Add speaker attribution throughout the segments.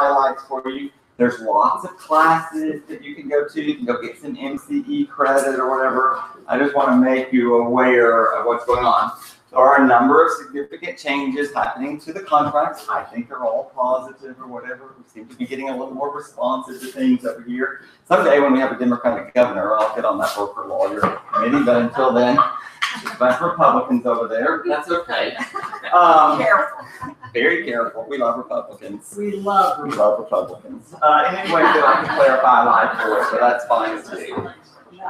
Speaker 1: highlights for you. There's lots of classes that you can go to. You can go get some MCE credit or whatever. I just want to make you aware of what's going on. There are a number of significant changes happening to the contracts. I think they're all positive or whatever. We seem to be getting a little more responsive to things over here. Someday when we have a Democratic governor, I'll get on that broker lawyer committee, but until then, there's a bunch of Republicans over there. That's okay.
Speaker 2: Careful.
Speaker 1: Very careful. We love Republicans.
Speaker 2: We love
Speaker 1: Republicans. Anyway, they like to clarify life for us, so that's fine too.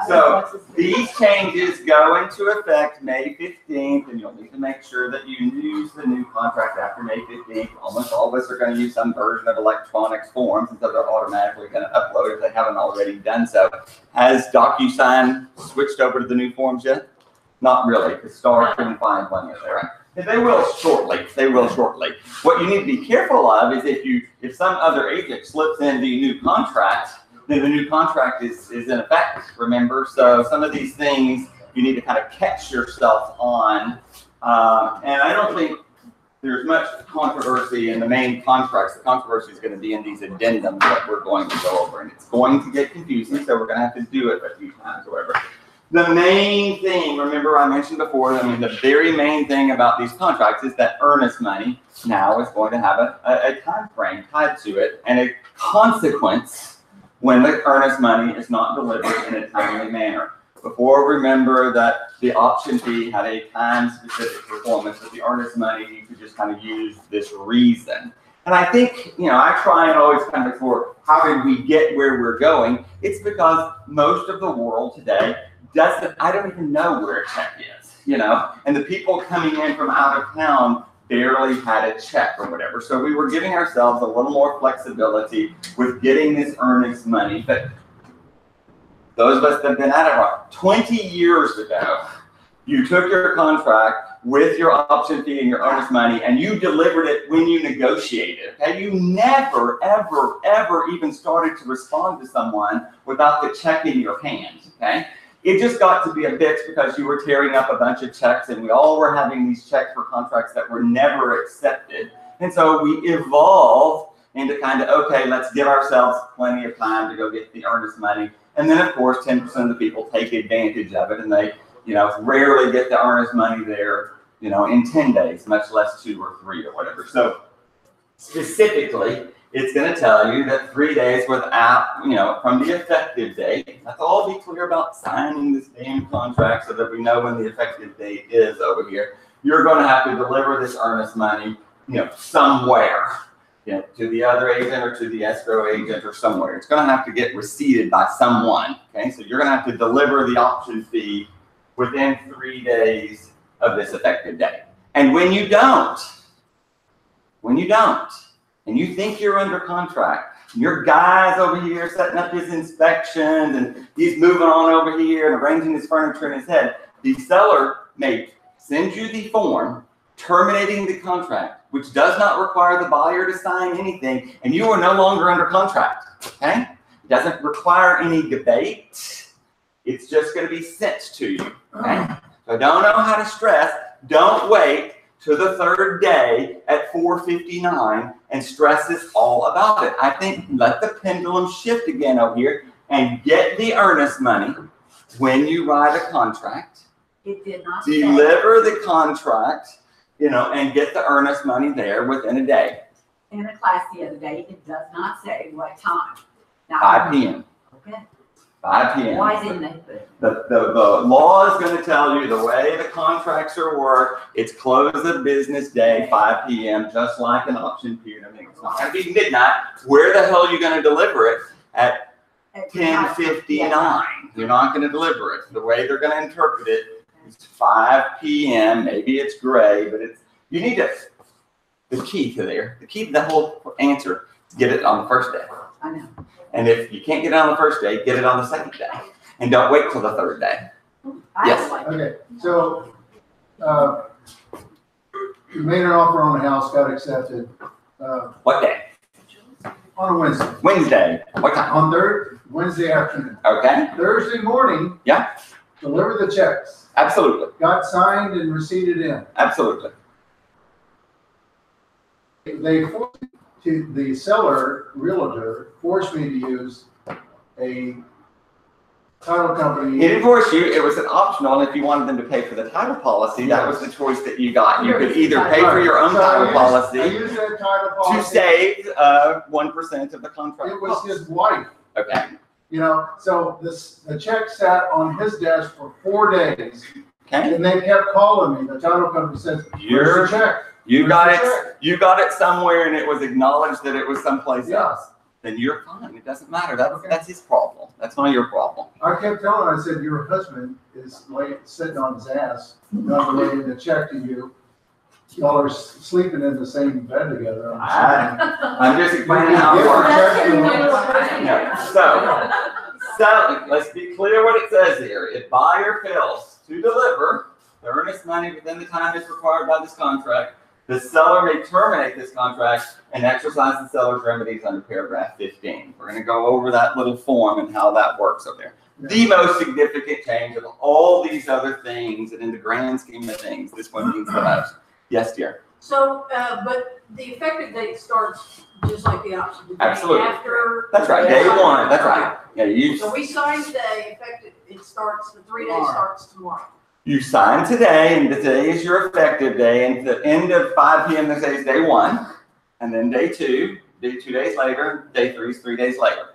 Speaker 1: So these changes go into effect May 15th, and you'll need to make sure that you use the new contract after May 15th. Almost all of us are going to use some version of electronic forms, and so they're automatically going to upload if they haven't already done so. Has DocuSign switched over to the new forms yet? Not really, because Star couldn't find one yet, right? They will shortly. They will shortly. What you need to be careful of is if some other agent slips in the new contract, then the new contract is in effect, remember? So some of these things you need to kind of catch yourself on. And I don't think there's much controversy in the main contracts. The controversy is going to be in these addendums that we're going to go over. And it's going to get confusing, so we're going to have to do it a few times or whatever. The main thing, remember I mentioned before, I mean, the very main thing about these contracts is that earnest money now is going to have a time frame tied to it and a consequence when the earnest money is not delivered in a timely manner. Before, remember that the option fee had a time-specific performance, but the earnest money, you could just kind of use this reason. And I think, you know, I try and always kind of explore how did we get where we're going. It's because most of the world today I don't even know where a check is, you know, and the people coming in from out of town barely had a check or whatever. So we were giving ourselves a little more flexibility with getting this earnest money. But those of us that have been at it 20 years ago, you took your contract with your option fee and your earnest money, and you delivered it when you negotiated. Okay, you never, ever, ever even started to respond to someone without the check in your hand. Okay. It just got to be a bitch because you were tearing up a bunch of checks, and we all were having these checks for contracts that were never accepted. And so we evolved into kind of, okay, let's give ourselves plenty of time to go get the earnest money. And then, of course, 10% of the people take advantage of it, and they, you know, rarely get the earnest money there, you know, in 10 days, much less 2 or 3 or whatever. So specifically, it's going to tell you that 3 days without, you know, from the effective date. Let's all be clear about signing this damn contract so that we know when the effective date is over here. You're going to have to deliver this earnest money, you know, somewhere, you know, to the other agent or to the escrow agent or somewhere. It's going to have to get receipted by someone. Okay, so you're going to have to deliver the option fee within 3 days of this effective date. And when you don't, and you think you're under contract, and your guy's over here setting up his inspections, and he's moving on over here and arranging his furniture in his head, the seller may send you the form terminating the contract, which does not require the buyer to sign anything, and you are no longer under contract, okay? It doesn't require any debate. It's just going to be sent to you, okay? So don't know how to stress. Don't wait to the 3rd day at 4:59 and stress is all about it. I think let the pendulum shift again over here and get the earnest money when you write a contract.
Speaker 2: It did not
Speaker 1: deliver the contract, you know, and get the earnest money there within a day.
Speaker 2: In a class the other day, it does not say what time. Now,
Speaker 1: 5 p.m.
Speaker 2: Okay.
Speaker 1: 5 p.m.
Speaker 2: Why didn't they put it?
Speaker 1: The law is going to tell you the way the contracts are worked. It's close of business day, 5 p.m., just like an option period. I mean, it's not going to be midnight. Where the hell are you going to deliver it? At 10:59. You're not going to deliver it. The way they're going to interpret it is 5 p.m. Maybe it's gray, but it's, you need to, the key to the whole answer, get it on the first day.
Speaker 2: I know.
Speaker 1: And if you can't get it on the first day, get it on the second day. And don't wait till the 3rd day. Yes.
Speaker 3: Okay, so you made an offer on the house, got accepted.
Speaker 1: What day?
Speaker 3: On a Wednesday.
Speaker 1: Wednesday. What time?
Speaker 3: On Wednesday afternoon.
Speaker 1: Okay.
Speaker 3: Thursday morning.
Speaker 1: Yeah.
Speaker 3: Deliver the checks.
Speaker 1: Absolutely.
Speaker 3: Got signed and receipted in.
Speaker 1: Absolutely.
Speaker 3: They forced you the seller, realtor, forced me to use a title
Speaker 1: He
Speaker 3: company.
Speaker 1: didn't force you, it was an optional, and if you wanted them to pay for the title policy, that was the choice that you got. You could either pay for your own
Speaker 3: So I
Speaker 1: title policy
Speaker 3: used that title
Speaker 1: to
Speaker 3: policy.
Speaker 1: save 1% of the contract
Speaker 3: It was
Speaker 1: cost.
Speaker 3: his wife,
Speaker 1: Okay,
Speaker 3: you know, so the check sat on his desk for 4 days.
Speaker 1: okay.
Speaker 3: And they kept calling me. The title company says,
Speaker 1: You're-
Speaker 3: "Where's the check?"
Speaker 1: You
Speaker 3: Where's
Speaker 1: got
Speaker 3: the
Speaker 1: it,
Speaker 3: check?
Speaker 1: you got it somewhere and it was acknowledged that it was someplace
Speaker 3: Yeah.
Speaker 1: else. Then you're fine, it doesn't matter, that's,
Speaker 3: Okay.
Speaker 1: that's his problem, that's not your problem.
Speaker 3: I kept telling her, I said, "Your husband is sitting on his ass, not relating the check to you. Y'all are sleeping in the same bed together."
Speaker 1: I'm just explaining how it works. Yeah. So, let's be clear what it says here. If buyer fails to deliver the earnest money within the time is required by this contract, the seller may terminate this contract and exercise the seller's remedies under paragraph 15. We're gonna go over that little form and how that works over there. The most significant change of all these other things, and in the grand scheme of things, this one means the most. Yes, dear?
Speaker 4: So, but the effective date starts just like the option. The day
Speaker 1: Absolutely.
Speaker 4: After.
Speaker 1: That's right, day one, that's right. Yeah,
Speaker 4: So we sign today, effective, it starts, the 3 days starts tomorrow.
Speaker 1: you sign today, and today is your effective day, and the end of 5 p.m. this day is day one, and then day 2 days later, day 3 is 3 days later.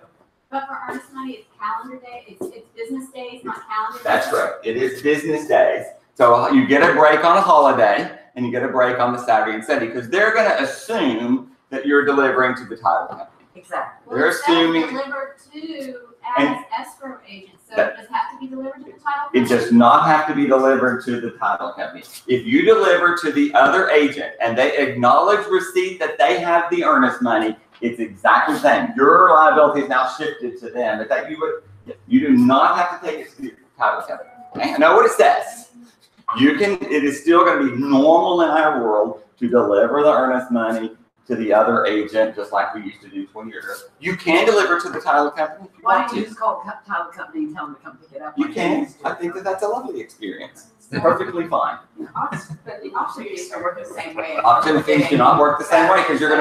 Speaker 5: But for earnest money, it's calendar day, it's business days, not calendar days.
Speaker 1: That's correct. It is business days. So you get a break on a holiday, and you get a break on the Saturday and Sunday, because they're going to assume that you're delivering to the title company.
Speaker 2: Exactly.
Speaker 1: They're
Speaker 5: Well, it's
Speaker 1: assuming-
Speaker 5: delivered to
Speaker 1: And-
Speaker 5: as escrow agent, so
Speaker 1: That-
Speaker 5: it does have to be delivered to the title
Speaker 1: It
Speaker 5: company?
Speaker 1: does not have to be delivered to the title company. If you deliver to the other agent and they acknowledge receipt that they have the earnest money, it's exactly the same. Your liability is now shifted to them, but that you do not have to take it to the title company. Okay? I know what it says. It is still going to be normal in our world to deliver the earnest money to the other agent, just like we used to do 20 years ago. You can deliver to the title company if you
Speaker 2: Why
Speaker 1: want
Speaker 2: don't you
Speaker 1: to.
Speaker 2: just call the title company and tell them to come pick it up?
Speaker 1: You
Speaker 2: like
Speaker 1: can.
Speaker 2: used to?
Speaker 1: I think that that's a lovely experience. It's perfectly fine.
Speaker 2: But the auction fees don't work the same way.
Speaker 1: Auction fees do not work the same way because you're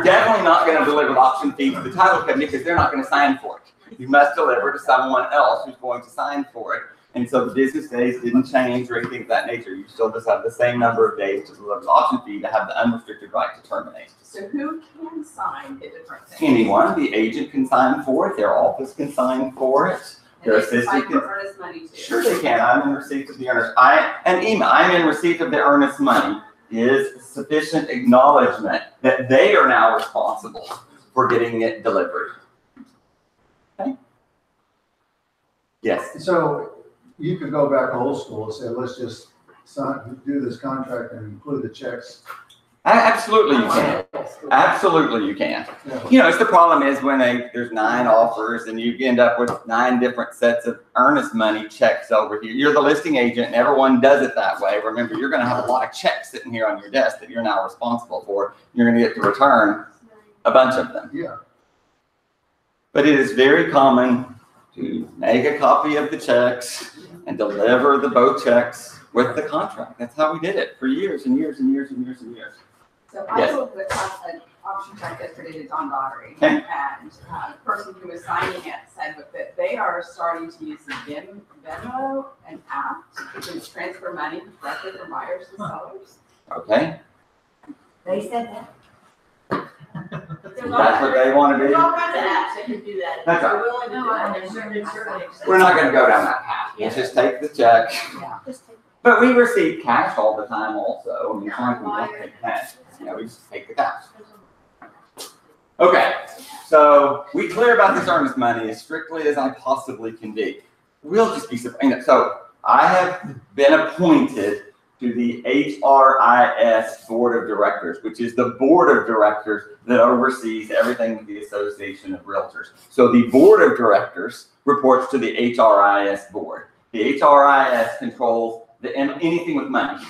Speaker 1: definitely not going to deliver the auction fee to the title company because they're not going to sign for it. You must deliver to someone else who's going to sign for it. And so the business days didn't change or anything of that nature. You still just have the same number of days to deliver the auction fee to have the unrestricted right to terminate.
Speaker 2: So who can sign the different things?
Speaker 1: Anyone, the agent can sign for it, their office can sign for it, their
Speaker 2: And they can
Speaker 1: assistant
Speaker 2: sign
Speaker 1: can.
Speaker 2: for earnest money too.
Speaker 1: Sure they can. I'm in receipt of the earnest. I'm in receipt of the earnest money is sufficient acknowledgement that they are now responsible for getting it delivered. Okay? Yes.
Speaker 3: So you could go back old school and say, let's just do this contract and include the checks.
Speaker 1: Absolutely you can. Absolutely you can.
Speaker 3: Yeah.
Speaker 1: You know, it's the problem is when there's 9 offers and you end up with 9 different sets of earnest money checks over here. You're the listing agent and everyone does it that way. Remember, you're going to have a lot of checks sitting here on your desk that you're now responsible for. You're going to get to return a bunch of them.
Speaker 3: Yeah.
Speaker 1: But it is very common to make a copy of the checks and deliver both checks with the contract. That's how we did it for years and years and years and years and years.
Speaker 2: So I
Speaker 1: Yes.
Speaker 2: sold an auction check yesterday to Don Daughtery,
Speaker 1: Okay.
Speaker 2: and the person who was signing it said that they are starting to use the Venmo and app to transfer money directly from buyers to sellers.
Speaker 1: Okay?
Speaker 2: They said that.
Speaker 1: That's what they want to
Speaker 4: There's
Speaker 1: do.
Speaker 4: all kinds of apps that can do that.
Speaker 1: That's right.
Speaker 4: They're willing to do it, and certainly.
Speaker 1: We're not going to go down that path. Let's just take the check.
Speaker 2: Yeah.
Speaker 1: But we receive cash all the time also. I mean, frankly, we don't take cash. You know, we just take the cash. Okay, so we clear about this earnest money as strictly as I possibly can be. We'll just be, so I have been appointed to the HRIS Board of Directors, which is the board of directors that oversees everything with the Association of Realtors. So the board of directors reports to the HRIS board. The HRIS controls anything with money,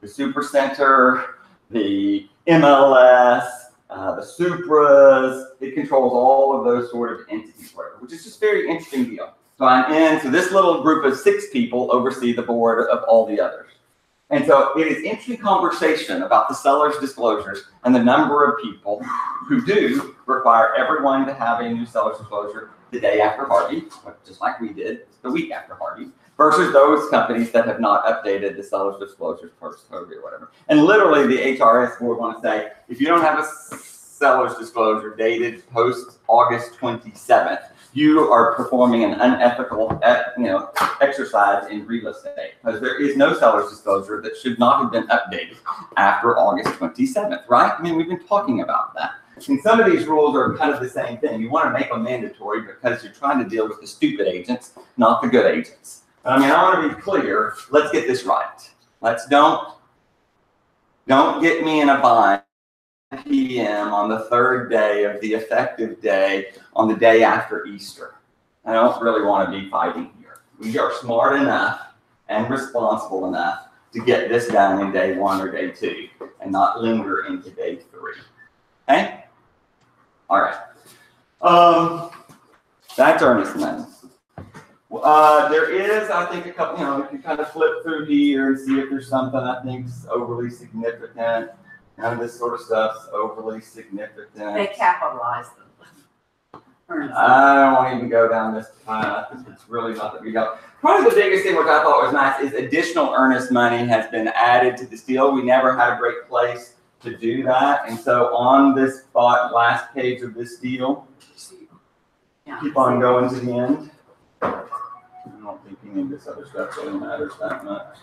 Speaker 1: the super center, the MLS, the Supras. It controls all of those sort of entities, which is just a very interesting deal. So so this little group of 6 people oversee the board of all the others. And so it is interesting conversation about the seller's disclosures and the number of people who do require everyone to have a new seller's disclosure the day after Harvey, just like we did the week after Harvey, versus those companies that have not updated the seller's disclosures post-COVID or whatever. And literally the HRS board want to say, if you don't have a seller's disclosure dated post-August 27th, you are performing an unethical exercise in real estate, because there is no seller's disclosure that should not have been updated after August 27th, right? I mean, we've been talking about that. And some of these rules are kind of the same thing. You want to make them mandatory because you're trying to deal with the stupid agents, not the good agents. But I mean, I want to be clear. Let's get this right. Let's don't get me in a bind. PM on the third day of the effective day on the day after Easter. I don't really want to be fighting here. We are smart enough and responsible enough to get this done in day 1 or day 2 and not linger into day 3. Okay? All right. That's earnest money. There is, I think, a couple, you can kind of flip through here and see if there's something I think is overly significant. None of this sort of stuff's overly significant.
Speaker 2: They capitalize them.
Speaker 1: I don't want to even go down this path. It's really not that big deal. Probably the biggest thing which I thought was nice is additional earnest money has been added to this deal. We never had a great place to do that. And so on this last page of this deal, keep on going to the end. I don't think any of this other stuff really matters that much.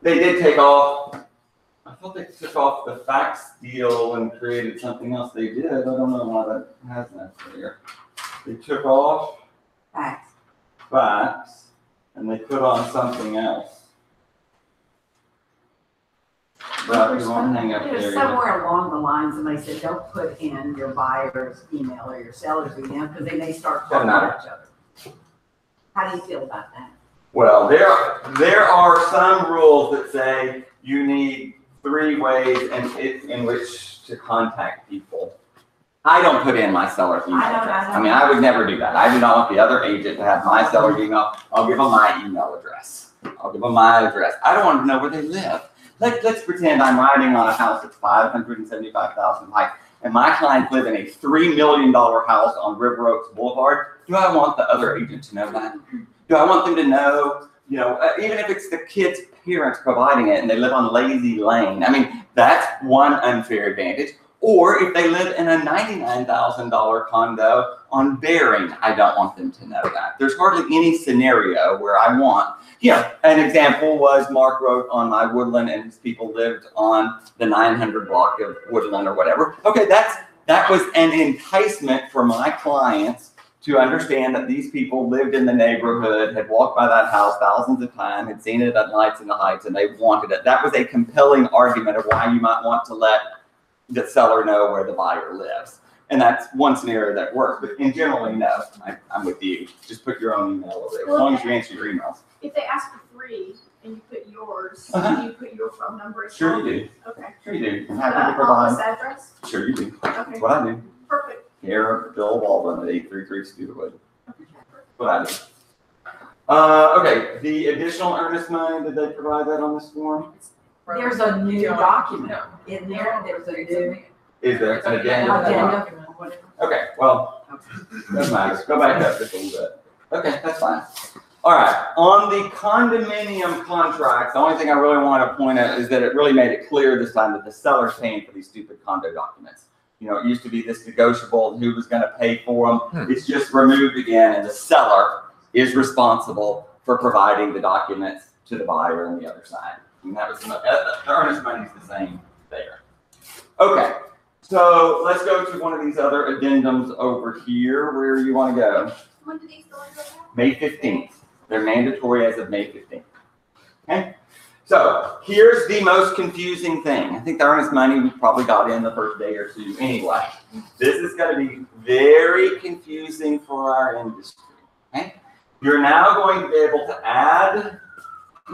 Speaker 1: They did take off, I thought they took off the fax deal and created something else. They did. I don't know why that has that here. They took off fax and they put on something else. But you won't hang up there yet.
Speaker 6: Somewhere along the lines, and they said, don't put in your buyer's email or your seller's email, because they may start talking about each other. How do you feel about that?
Speaker 1: Well, there are some rules that say you need 3 ways in which to contact people. I don't put in my seller's email address. I mean, I would never do that. I do not want the other agent to have my seller's email. I'll give them my email address. I'll give them my address. I don't want to know where they live. Let's pretend I'm riding on a house that's $575,000 high, and my clients live in a $3 million house on River Oaks Boulevard. Do I want the other agent to know that? Do I want them to know, even if it's the kid's parents providing it and they live on Lazy Lane? I mean, that's one unfair advantage. Or if they live in a $99,000 condo on Bering, I don't want them to know that. There's hardly any scenario where I want, an example was Mark wrote on my Woodland and his people lived on the 900 block of Woodland or whatever. Okay, that was an enticement for my clients to understand that these people lived in the neighborhood, had walked by that house thousands of times, had seen it at Lights in the Heights, and they wanted it. That was a compelling argument of why you might want to let the seller know where the buyer lives. And that's one scenario that works. But in generally, no, I'm with you. Just put your own email over there, as long as you answer your emails.
Speaker 4: If they ask for 3 and you put yours, do you put your phone number as
Speaker 1: Sure
Speaker 4: well?
Speaker 1: you do.
Speaker 4: Okay.
Speaker 1: Sure you do. I'm happy to provide.
Speaker 4: Office address?
Speaker 1: Sure you do.
Speaker 4: Okay.
Speaker 1: That's what I do.
Speaker 4: Perfect.
Speaker 1: Here, Bill Baldwin at 833 Studewood. What I do. Okay, the additional earnest money, did they provide that on this form?
Speaker 6: There's a new document in there. There's a new
Speaker 1: Is there an addendum?
Speaker 6: addendum.
Speaker 1: Okay, well, doesn't matter. Go back up just a little bit. Okay, that's fine. All right, on the condominium contracts, the only thing I really want to point out is that it really made it clear this time that the seller's paying for these stupid condo documents. It used to be this negotiable, who was going to pay for them. It's just removed again, and the seller is responsible for providing the documents to the buyer on the other side. And that was the earnest money is the same there. Okay, so let's go to one of these other addendums over here. Where you want to go?
Speaker 5: When do these go into effect?
Speaker 1: May 15th. They're mandatory as of May 15th. Okay? So here's the most confusing thing. I think the earnest money we probably got in the first day or 2 anyway. This is going to be very confusing for our industry. Okay? You're now going to be able to add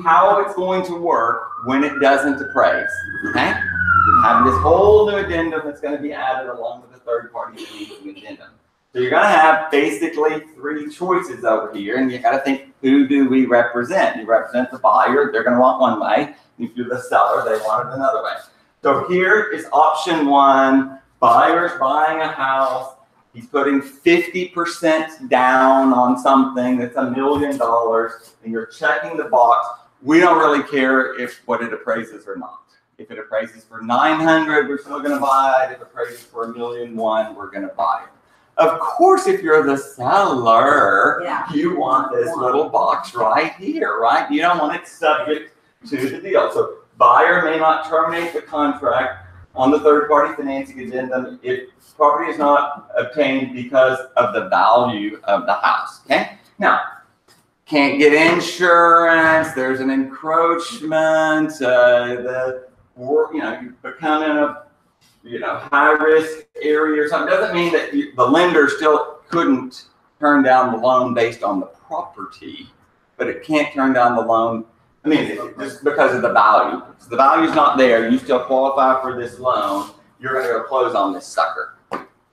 Speaker 1: how it's going to work when it doesn't appraise. Okay? You have this whole new addendum that's going to be added along with the third party addendum. So you're gonna have basically three choices over here, and you gotta think, who do we represent? You represent the buyer, they're gonna want one way. If you're the seller, they want it another way. So here is option one, buyer's buying a house. He's putting 50% down on something that's $1 million, and you're checking the box. We don't really care if what it appraises or not. If it appraises for 900, we're still gonna buy it. If it appraises for $1.1 million, we're gonna buy it. Of course, if you're the seller, you want this little box right here, right? You don't want it subject to the deal. So buyer may not terminate the contract on the third-party financing addendum if property is not obtained because of the value of the house, okay? Now, can't get insurance, there's an encroachment, you become in a high-risk area or something. Doesn't mean that the lender still couldn't turn down the loan based on the property, but it can't turn down the loan, just because of the value. So the value's not there, you still qualify for this loan, you're gonna go close on this sucker,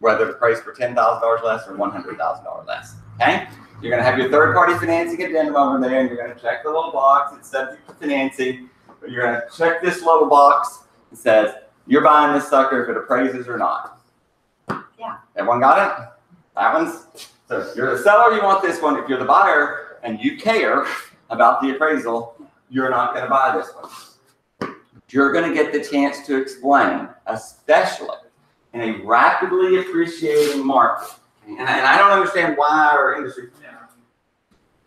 Speaker 1: whether the price for $10,000 less or $100,000 less, okay? You're gonna have your third-party financing addendum over there, and you're gonna check the little box, it's subject to financing, but you're gonna check this little box, it says, you're buying this sucker if it appraises or not.
Speaker 6: Yeah.
Speaker 1: Everyone got it? That one's, so if you're the seller, you want this one. If you're the buyer and you care about the appraisal, you're not gonna buy this one. You're gonna get the chance to explain, especially in a rapidly appreciating market. And I don't understand why our industry,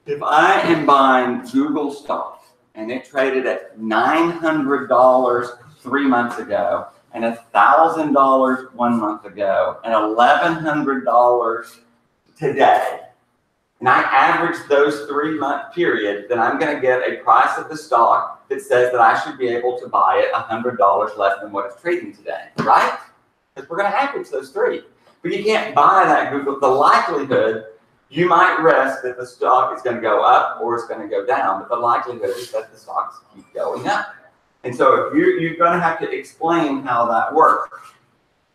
Speaker 1: if I am buying Google stock and it traded at $900 3 months ago, and $1,000 1 month ago, and $1,100 today, and I average those 3 month period, then I'm going to get a price of the stock that says that I should be able to buy it $100 less than what it's trading today, right? Because we're going to average those three. But you can't buy that Google. The likelihood, you might risk that the stock is going to go up or it's going to go down, but the likelihood is that the stocks keep going up. And so if you're going to have to explain how that works.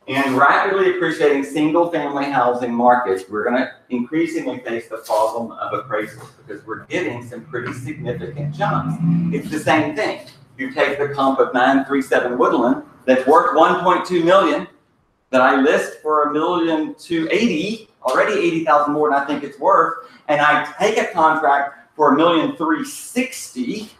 Speaker 1: In rapidly appreciating single-family housing markets, we're going to increasingly face the problem of appraisals because we're getting some pretty significant jumps. It's the same thing. You take the comp of 937 Woodland that's worth $1.2 million that I list for $1,280,000, already $80,000 more than I think it's worth, and I take a contract for $1,360,000.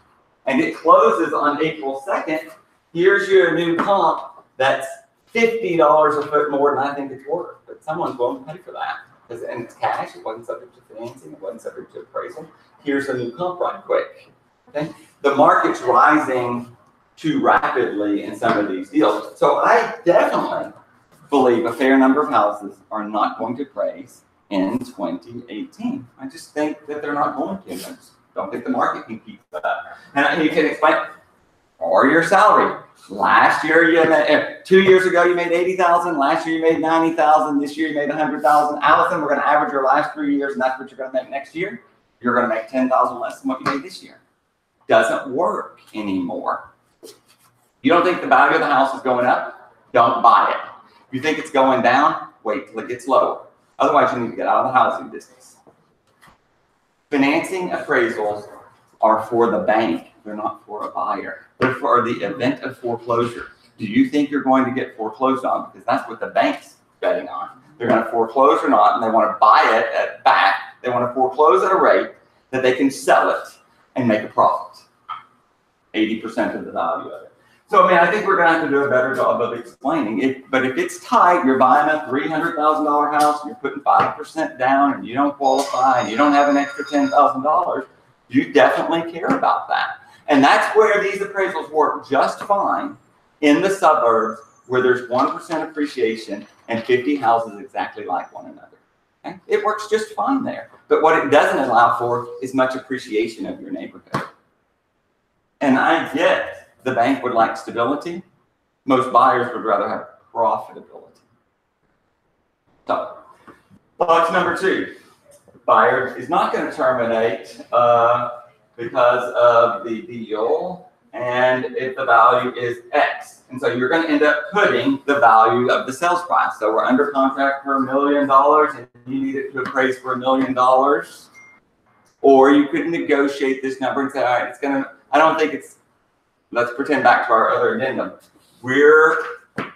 Speaker 1: And it closes on April 2nd, here's your new comp that's $50 a foot more than I think it's worth. But someone's willing to pay for that. And it's cash, it wasn't subject to financing, it wasn't subject to appraisal. Here's a new comp right quick. Okay? The market's rising too rapidly in some of these deals. So I definitely believe a fair number of houses are not going to appraise in 2018. I just think that they're not going to. I just don't think the market can keep that. And you can explain, or your salary. Last year, you made, 2 years ago, you made $80,000. Last year, you made $90,000. This year, you made $100,000. Allison, we're going to average your last 3 years, and that's what you're going to make next year. You're going to make $10,000 less than what you made this year. Doesn't work anymore. You don't think the value of the house is going up? Don't buy it. If you think it's going down, wait till it gets lower. Otherwise, you need to get out of the housing business. Financing appraisals are for the bank. They're not for a buyer. They're for the event of foreclosure. Do you think you're going to get foreclosed on? Because that's what the bank's betting on. They're going to foreclose or not, and they want to buy it at back. They want to foreclose at a rate that they can sell it and make a profit. 80% of the value of it. So, I think we're going to have to do a better job of explaining it. But if it's tight, you're buying a $300,000 house, and you're putting 5% down, and you don't qualify, and you don't have an extra $10,000, you definitely care about that. And that's where these appraisals work just fine in the suburbs where there's 1% appreciation and 50 houses exactly like one another. Okay? It works just fine there. But what it doesn't allow for is much appreciation of your neighborhood. And I get the bank would like stability. Most buyers would rather have profitability. So, box number 2. The buyer is not going to terminate because of the deal and if the value is X. And so you're going to end up putting the value of the sales price. So we're under contract for $1 million and you need it to appraise for $1 million. Or you could negotiate this number and say, all right, it's going to, I don't think it's, let's pretend back to our other addendum. We're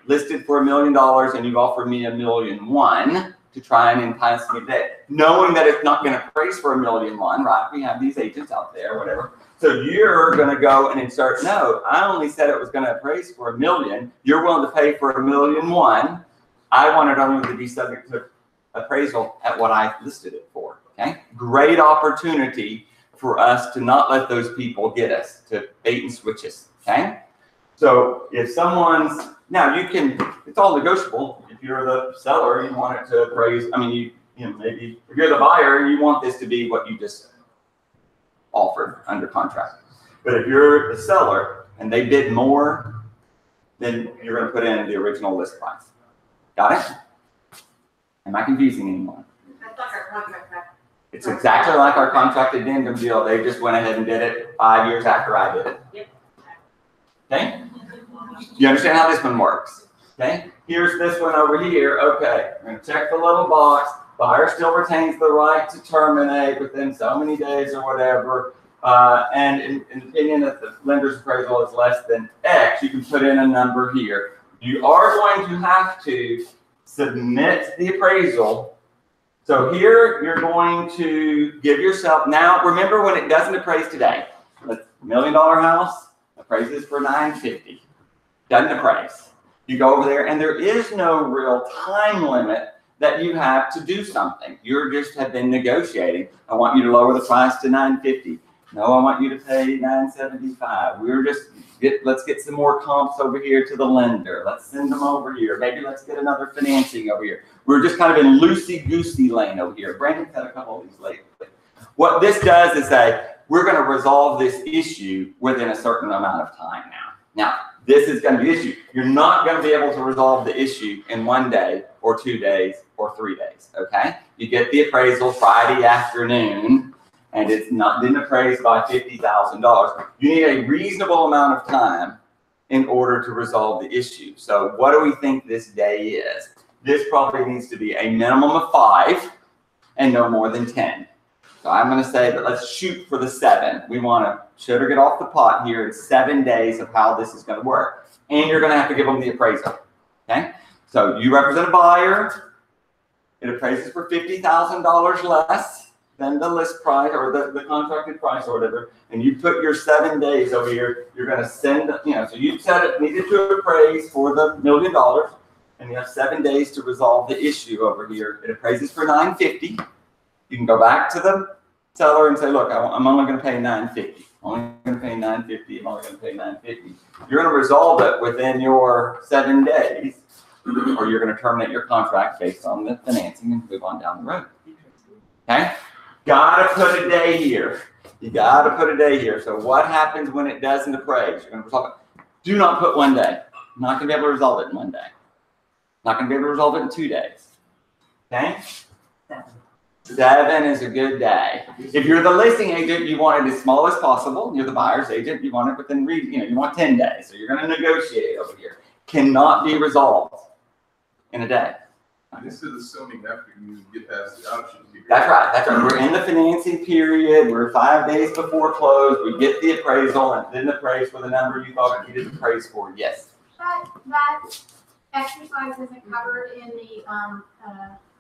Speaker 1: listed for $1 million and you've offered me $1.1 million to try and entice me to that. Knowing that it's not going to appraise for $1.1 million, right? We have these agents out there, whatever. So you're going to go and insert, no, I only said it was going to appraise for $1 million. You're willing to pay for $1.1 million. I want it only to be subject to appraisal at what I listed it for. Okay, great opportunity for us to not let those people get us, to bait and switch us. Okay, so if someone's, now you can, it's all negotiable. If you're the seller, you want it to appraise, I mean, you know, maybe if you're the buyer, you want this to be what you just offered under contract. But if you're the seller and they bid more, then you're going to put in the original list price. Got it? Am I confusing anyone?
Speaker 4: That's like our contract.
Speaker 1: It's exactly like our contract addendum deal. They just went ahead and did it 5 years after I did it.
Speaker 4: Yep.
Speaker 1: Okay? You understand how this one works? Okay? Here's this one over here. Okay, we're going to check the little box. Buyer still retains the right to terminate within so many days or whatever. And in the opinion that the lender's appraisal is less than X, you can put in a number here. You are going to have to submit the appraisal. So here you're going to give yourself, now remember when it doesn't appraise today, $1 million house appraises for $950, doesn't appraise. You go over there and there is no real time limit that you have to do something. You just have been negotiating. I want you to lower the price to $950. No, I want you to pay $975. We're just, let's get some more comps over here to the lender. Let's send them over here. Maybe let's get another financing over here. We're just kind of in loosey-goosey lane over here. Brandon's had a couple of these lately. What this does is say, we're going to resolve this issue within a certain amount of time now. Now, this is going to be the issue. You're not going to be able to resolve the issue in 1 day or 2 days or 3 days, okay? You get the appraisal Friday afternoon, and it's not didn't appraise by $50,000. You need a reasonable amount of time in order to resolve the issue. So what do we think this day is? This probably needs to be a minimum of 5 and no more than 10. So I'm going to say that let's shoot for the 7. We want to sugar get off the pot here in 7 days of how this is going to work. And you're going to have to give them the appraisal. Okay? So you represent a buyer. It appraises for $50,000 less than the list price or the contracted price or whatever. And you put your 7 days over here. You're going to send, so you said it needed to appraise for the $1 million. And you have 7 days to resolve the issue over here. It appraises for $950. You can go back to the seller and say, look, I'm only going to pay $950. I'm only going to pay $950. I'm only going to pay $950. You're going to resolve it within your 7 days, or you're going to terminate your contract based on the financing and move on down the road. Okay? Got to put a day here. You got to put a day here. So what happens when it doesn't appraise? You're going to resolve it. Do not put 1 day. I'm not going to be able to resolve it in 1 day. Not going to be able to resolve it in 2 days. Okay? 7 is a good day. If you're the listing agent, you want it as small as possible. You're the buyer's agent, you want it within, you want 10 days. So you're going to negotiate over here. Cannot be resolved in a day.
Speaker 7: This is assuming after you get past the option period.
Speaker 1: That's right. That's right. We're in the financing period. We're 5 days before close. We get the appraisal and then appraise for the number you thought you needed to appraise for. Yes.
Speaker 5: That exercise isn't covered in the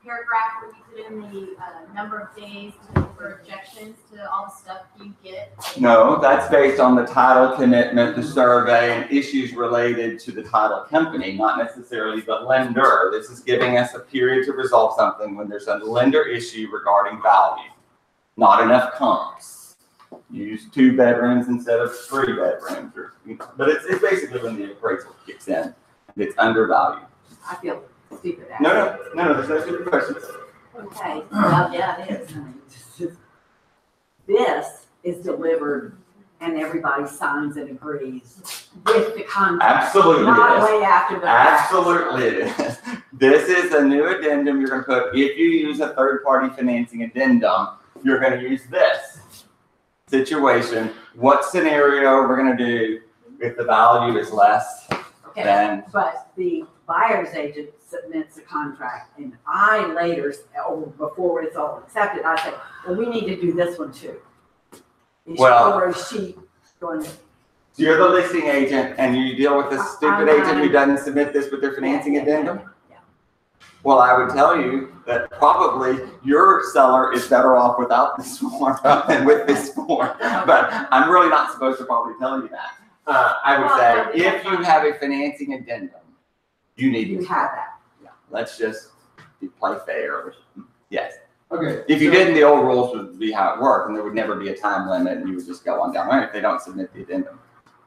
Speaker 5: paragraph where you put in the number of days for objections to all the stuff you get.
Speaker 1: No, that's based on the title commitment, the survey, and issues related to the title company, not necessarily the lender. This is giving us a period to resolve something when there's a lender issue regarding value. Not enough comps. Use 2 bedrooms instead of 3 bedrooms. But it's basically when the appraisal kicks in and it's undervalued.
Speaker 6: I feel stupid.
Speaker 1: No, there's no stupid questions.
Speaker 6: Okay, well, yeah, it is. This is delivered and everybody signs and agrees with the contract.
Speaker 1: Absolutely.
Speaker 6: Not way after the fact.
Speaker 1: Absolutely it is. This is a new addendum you're going to put. If you use a third-party financing addendum, you're going to use this. situation, what scenario we're gonna do if the value is less
Speaker 6: Okay,
Speaker 1: than,
Speaker 6: but the buyer's agent submits a contract and I later, or before it's all accepted, I say, well, we need to do this one too. Is she,
Speaker 1: Well-
Speaker 6: or is she going,
Speaker 1: you're the listing agent and you deal with this stupid agent who doesn't submit this with their financing addendum?
Speaker 6: Yeah.
Speaker 1: Well, I would tell you that probably your seller is better off without this form than with this form. But I'm really not supposed to probably tell you that. I would say, if you have a financing addendum, you need
Speaker 6: You
Speaker 1: to
Speaker 6: have that.
Speaker 1: Yeah, let's just play fair. Yes.
Speaker 3: Okay.
Speaker 1: If you didn't, the old rules would be how it worked, and there would never be a time limit, and you would just go on down the line if they don't submit the addendum.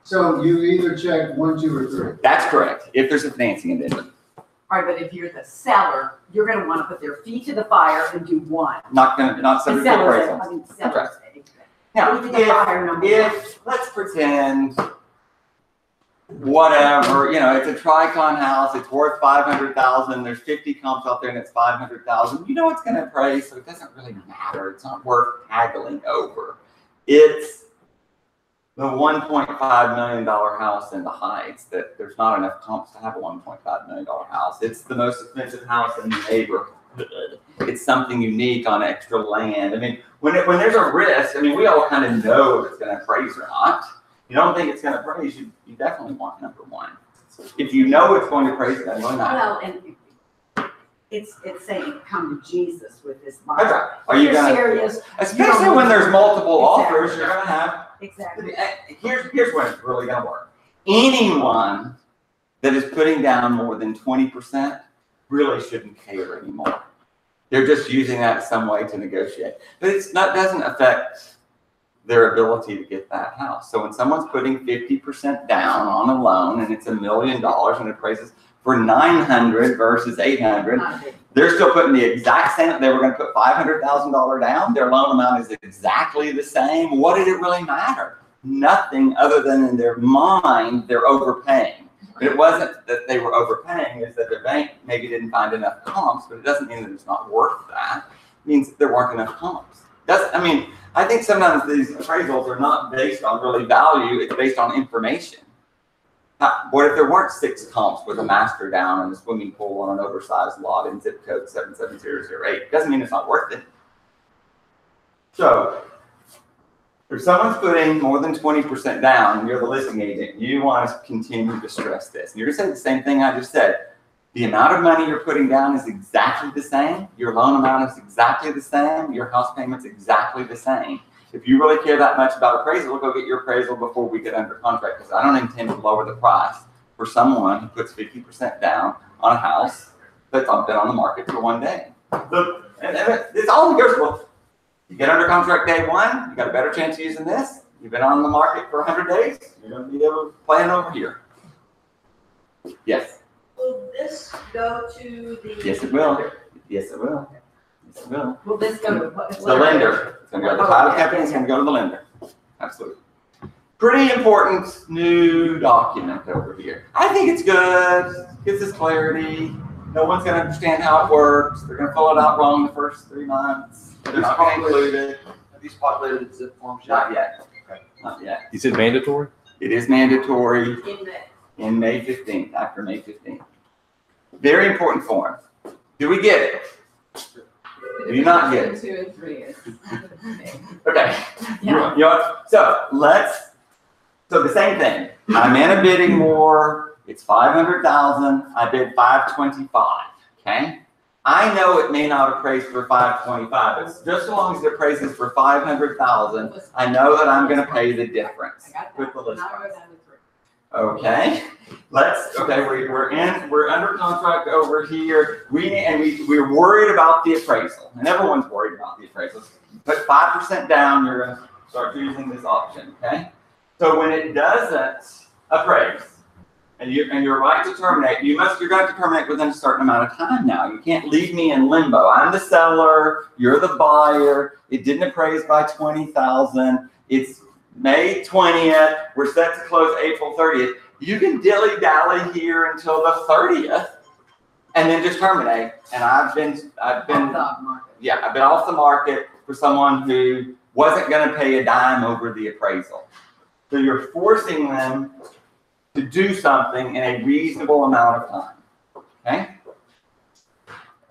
Speaker 3: So you either check 1, 2, or 3.
Speaker 1: That's correct, if there's a financing addendum.
Speaker 6: All right, but if you're the seller, you're gonna wanna put their feet to the fire and do one.
Speaker 1: Not
Speaker 6: The
Speaker 1: subject to
Speaker 6: seller's,
Speaker 1: appraisal.
Speaker 6: I mean, seller's.
Speaker 1: Now,
Speaker 6: Feet to the fire, number one.
Speaker 1: if, let's pretend, whatever, it's a Tricon house, it's worth 500,000, there's 50 comps out there and it's 500,000, it's gonna appraise, so it doesn't really matter, it's not worth haggling over. It's the $1.5 million house in the Heights that there's not enough comps to have a $1.5 million house. It's the most expensive house in the neighborhood. It's something unique on extra land. I mean, when there's a risk, we all kind of know if it's gonna appraise or not. You don't think it's gonna appraise, you definitely want number one. If you know it's going to appraise, then why not?
Speaker 6: Well, and it's saying, come to Jesus with this
Speaker 1: That's
Speaker 6: buyer.
Speaker 1: right. Are you
Speaker 6: You're
Speaker 1: gonna,
Speaker 6: serious?
Speaker 1: especially when there's multiple
Speaker 6: Exactly.
Speaker 1: offers, you're gonna have,
Speaker 6: Exactly.
Speaker 1: here's when it's really gonna work. Anyone that is putting down more than 20% really shouldn't care anymore. They're just using that as some way to negotiate. But doesn't affect their ability to get that house. So when someone's putting 50% down on a loan and it's $1 million and it appraises for 900 versus 800,
Speaker 6: Not a big-
Speaker 1: they're still putting the exact same, they were gonna put $500,000 down, their loan amount is exactly the same. What did it really matter? Nothing other than in their mind, they're overpaying. But it wasn't that they were overpaying, it's that the bank maybe didn't find enough comps, but it doesn't mean that it's not worth that. It means there weren't enough comps. I think sometimes these appraisals are not based on really value, it's based on information. What if there weren't 6 comps with a master down and a swimming pool on an oversized lot in zip code 77008? Doesn't mean it's not worth it. So, if someone's putting more than 20% down and you're the listing agent, you want to continue to stress this. And you're going to say the same thing I just said. The amount of money you're putting down is exactly the same. Your loan amount is exactly the same. Your house payment's exactly the same. If you really care that much about appraisal, we'll go get your appraisal before we get under contract, because I don't intend to lower the price for someone who puts 50% down on a house that's been on the market for 1 day. And it's all negotiable. You get under contract day 1, you got a better chance of using this. You've been on the market for 100 days, you're going to be able to plan over here. Yes.
Speaker 4: Will this go to the?
Speaker 1: Yes, it will. Yes, it will. Yes, it will.
Speaker 6: Will this go to what?
Speaker 1: The lender. It's going to go to the title company. It's going to go to the lender. Absolutely. Pretty important new document over here. I think it's good. Gives us clarity. No one's going to understand how it works. They're going to fill it out wrong the first 3 months. They're not going to include it.
Speaker 8: Are these populated zip forms?
Speaker 1: Not yet.
Speaker 8: Okay.
Speaker 1: Not yet.
Speaker 9: You said mandatory?
Speaker 1: It is mandatory
Speaker 4: In the,
Speaker 1: in May 15th, after May 15th. Very important form. Do we get it? Do you not get it?
Speaker 2: 2 and 3 is.
Speaker 1: Okay.
Speaker 6: Yeah.
Speaker 1: So the same thing. I'm in a bidding war. It's 500,000. I bid 525. Okay. I know it may not appraise for 525, but just as long as it appraises for 500,000, I know that I'm going to pay the difference.
Speaker 2: I got
Speaker 1: With the
Speaker 2: that.
Speaker 1: list
Speaker 2: Now
Speaker 1: price.
Speaker 2: we're down to 3.
Speaker 1: Okay, we're under contract over here. We're worried about the appraisal, and everyone's worried about the appraisal. Put 5% down, you're gonna start using this option, okay? So when it doesn't appraise, and you're right to terminate, you're going to terminate within a certain amount of time now. You can't leave me in limbo. I'm the seller, you're the buyer, it didn't appraise by 20,000, it's May 20th, we're set to close April 30th. You can dilly-dally here until the 30th and then just terminate. And I've been
Speaker 6: Off the market.
Speaker 1: off the market for someone who wasn't gonna pay a dime over the appraisal. So you're forcing them to do something in a reasonable amount of time, okay?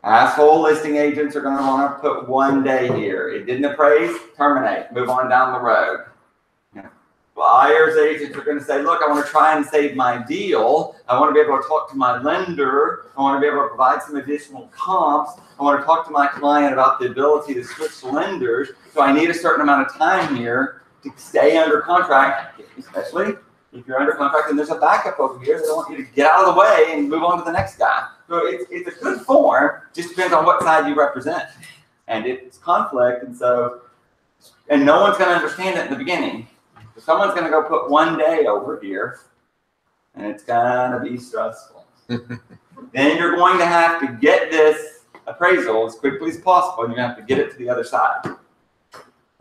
Speaker 1: Asshole listing agents are gonna wanna put 1 day here. It didn't appraise, terminate, move on down the road. Buyer's agents are gonna say, look, I wanna try and save my deal. I wanna be able to talk to my lender. I wanna be able to provide some additional comps. I wanna talk to my client about the ability to switch lenders. So I need a certain amount of time here to stay under contract, especially if you're under contract and there's a backup over here. They want you to get out of the way and move on to the next guy. So it's a good form, just depends on what side you represent. And it's conflict, and no one's gonna understand it in the beginning. So someone's gonna go put 1 day over here, and it's gonna be stressful. Then you're going to have to get this appraisal as quickly as possible, and you're gonna have to get it to the other side.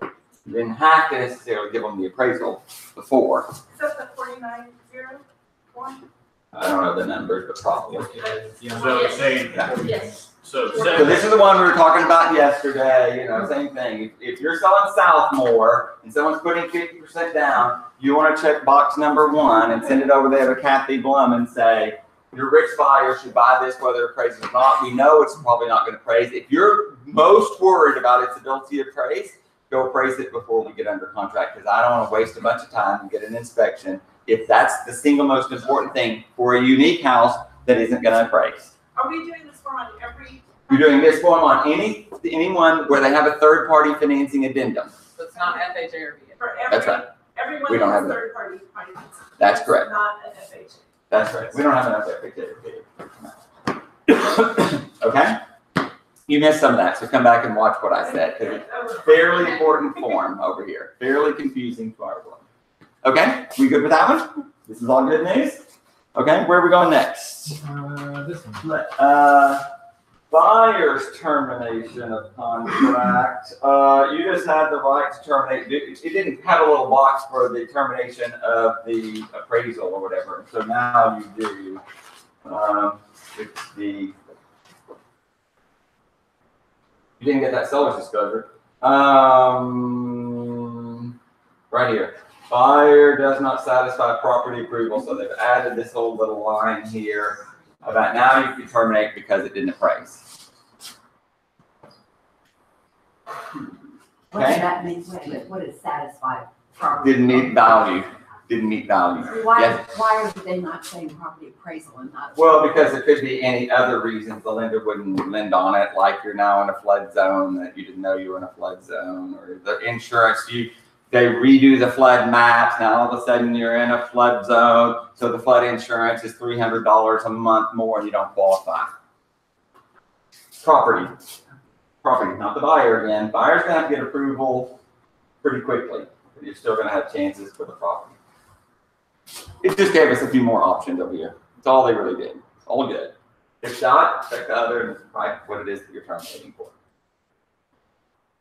Speaker 1: You didn't have to necessarily give them the appraisal before.
Speaker 9: Is that the 4901?
Speaker 1: I don't know the numbers, but probably.
Speaker 10: So saying,
Speaker 4: Yes.
Speaker 10: so
Speaker 1: So this is the one we were talking about yesterday, you know, same thing. If you're selling Southmore and someone's putting 50% down, you want to check box number 1 and send it over there to Kathy Blum and say, your rich buyer should buy this whether it appraises or not. We know it's probably not going to appraise. If you're most worried about its ability to appraise, go appraise it before we get under contract, because I don't want to waste a bunch of time and get an inspection if that's the single most important thing for a unique house that isn't going to appraise.
Speaker 9: Are we doing this form on every?
Speaker 1: You're doing this form on anyone where they have a third-party financing addendum.
Speaker 2: So it's not FHA or VA.
Speaker 9: For every,
Speaker 1: That's right.
Speaker 9: everyone
Speaker 1: We don't
Speaker 9: has
Speaker 1: have that.
Speaker 9: third-party financing.
Speaker 1: That's correct.
Speaker 9: Not an FHA.
Speaker 1: That's right. We don't have enough FHA. Okay? You missed some of that, so come back and watch what I said, because it's a fairly important form over here. Fairly confusing to our one. Okay? We good with that one? This is all good news? Okay, where are we going next?
Speaker 10: this one.
Speaker 1: Buyer's termination of contract. You just had the right to terminate. It didn't have a little box for the termination of the appraisal or whatever. So now you do. It's the. You didn't get that seller's disclosure. Right here. Buyer does not satisfy property approval, so they've added this whole little line here about now you can terminate because it didn't appraise.
Speaker 6: What does that mean? What is satisfied property?
Speaker 1: Didn't meet value. Didn't meet value.
Speaker 6: Why,
Speaker 1: Yes.
Speaker 6: why are they not saying property appraisal and not?
Speaker 1: Well, because it could be any other reasons the lender wouldn't lend on it, like you're now in a flood zone that you didn't know you were in a flood zone, or the insurance they redo the flood maps. Now all of a sudden you're in a flood zone, so the flood insurance is $300 a month more and you don't qualify. Property, not the buyer again. Buyer's gonna have to get approval pretty quickly, but you're still gonna have chances for the property. It just gave us a few more options over here. That's all they really did. It's all good. Check shot, check the other, and write what it is that you're terminating for.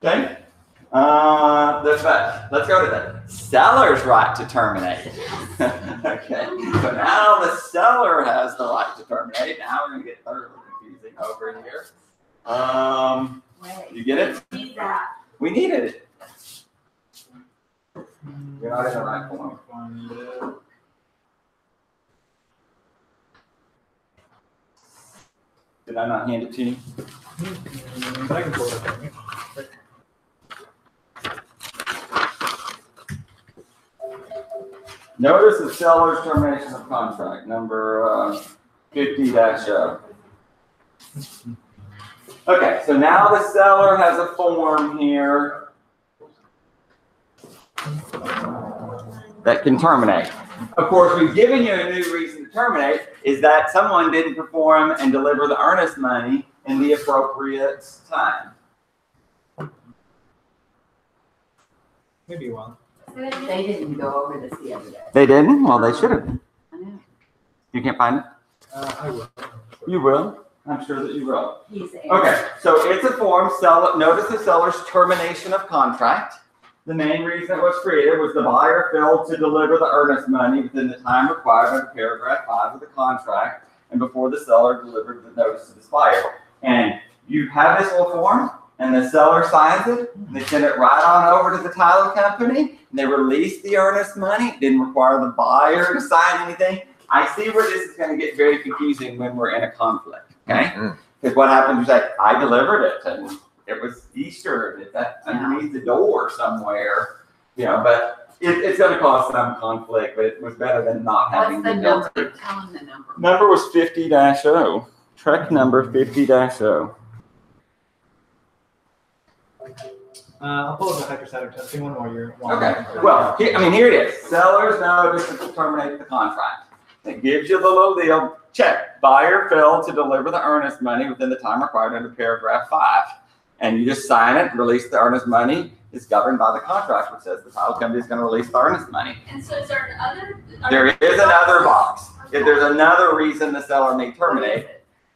Speaker 1: Okay. Let's go to the seller's right to terminate. Okay. So now the seller has the right to terminate. Now we're gonna get thoroughly confusing over here. You get it?
Speaker 9: Need that.
Speaker 1: We needed it. You're not in the right form. Did I not hand it to you? Notice the seller's termination of contract, number 50-0. Okay, so now the seller has a form here that can terminate. Of course, we've given you a new reason to terminate, is that someone didn't perform and deliver the earnest money in the appropriate time.
Speaker 10: Maybe one.
Speaker 6: They didn't go over this the other day.
Speaker 1: They didn't? Well, they should have.
Speaker 6: I know.
Speaker 1: You can't find it?
Speaker 10: I will.
Speaker 1: You will. I'm sure that you will.
Speaker 6: He's
Speaker 1: Okay, so it's a form, notice the seller's termination of contract. The main reason it was created was the buyer failed to deliver the earnest money within the time required under paragraph 5 of the contract and before the seller delivered the notice to the buyer. And you have this little form, and the seller signs it, and they send it right on over to the title company, and they release the earnest money. It didn't require the buyer to sign anything. I see where this is going to get very confusing when we're in a conflict, okay? Because what happens is like, I delivered it, and it was Easter, and it's underneath the door somewhere, you know, but it's going to cause some conflict, but it was better than not having
Speaker 6: What's the
Speaker 1: the
Speaker 6: number?
Speaker 1: bill.
Speaker 6: Tell them the number.
Speaker 1: Number was 50-0, TREC number 50-0.
Speaker 10: I'll pull up the factor side of testing one more year.
Speaker 1: Okay, well, here it is. Seller's notice to terminate the contract. It gives you the little deal. Check. Buyer failed to deliver the earnest money within the time required under paragraph 5. And you just sign it, release the earnest money. It's governed by the contract, which says the title company is going to release the earnest money.
Speaker 4: And so is there another?
Speaker 1: There is another box. If there's another reason the seller may terminate,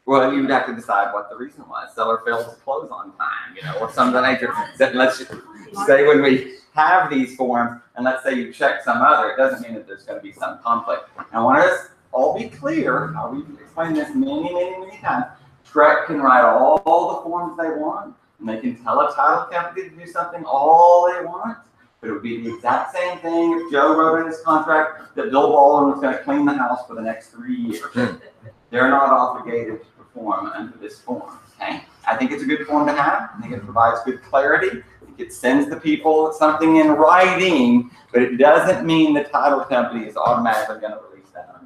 Speaker 1: well, you would have to decide what the reason was. Seller failed to close on time, you know, or some of that nature. That let's just say when we have these forms, and let's say you check some other, it doesn't mean that there's going to be some conflict. And I want us all be clear. We've explained this many times. TREC can write all the forms they want, and they can tell a title company to do something all they want. But it would be the exact same thing if Joe wrote in his contract that Bill Baldwin was going to clean the house for the next 3 years. They're not obligated to perform under this form, okay? I think it's a good form to have. I think it provides good clarity. I think it sends the people something in writing, but it doesn't mean the title company is automatically going to release that.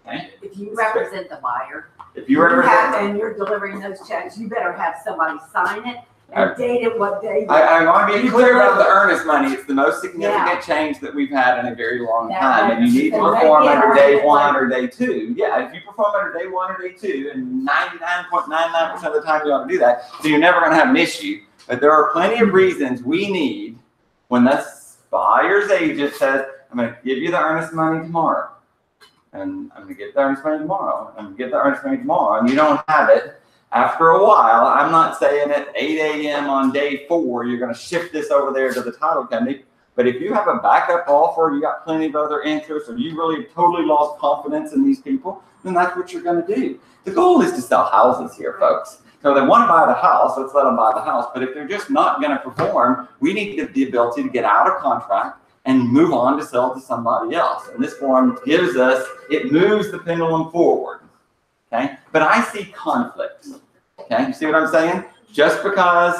Speaker 1: Okay?
Speaker 6: If you represent the buyer,
Speaker 1: If you represent,
Speaker 6: and you're delivering those checks, you better have somebody sign it and date it what day.
Speaker 1: I want to be clear about the earnest money. It's the most significant change that we've had in a very long time. And you need to perform under day 1 or day 2. Yeah, if you perform under day 1 or day 2, and 99.99% of the time you ought to do that, so you're never going to have an issue. But there are plenty of reasons we need when the buyer's agent says, I'm going to give you the earnest money tomorrow. And I'm going to get the earnest money tomorrow. I'm going to get the earnest money tomorrow. And you don't have it. After a while, I'm not saying at 8 a.m. on day 4, you're going to shift this over there to the title company. But if you have a backup offer, you got plenty of other interests, or you really totally lost confidence in these people, then that's what you're going to do. The goal is to sell houses here, folks. So they want to buy the house, let's let them buy the house. But if they're just not going to perform, we need the ability to get out of contract and move on to sell to somebody else. And this form gives us, it moves the pendulum forward. Okay, but I see conflict. Okay, you see what I'm saying? Just because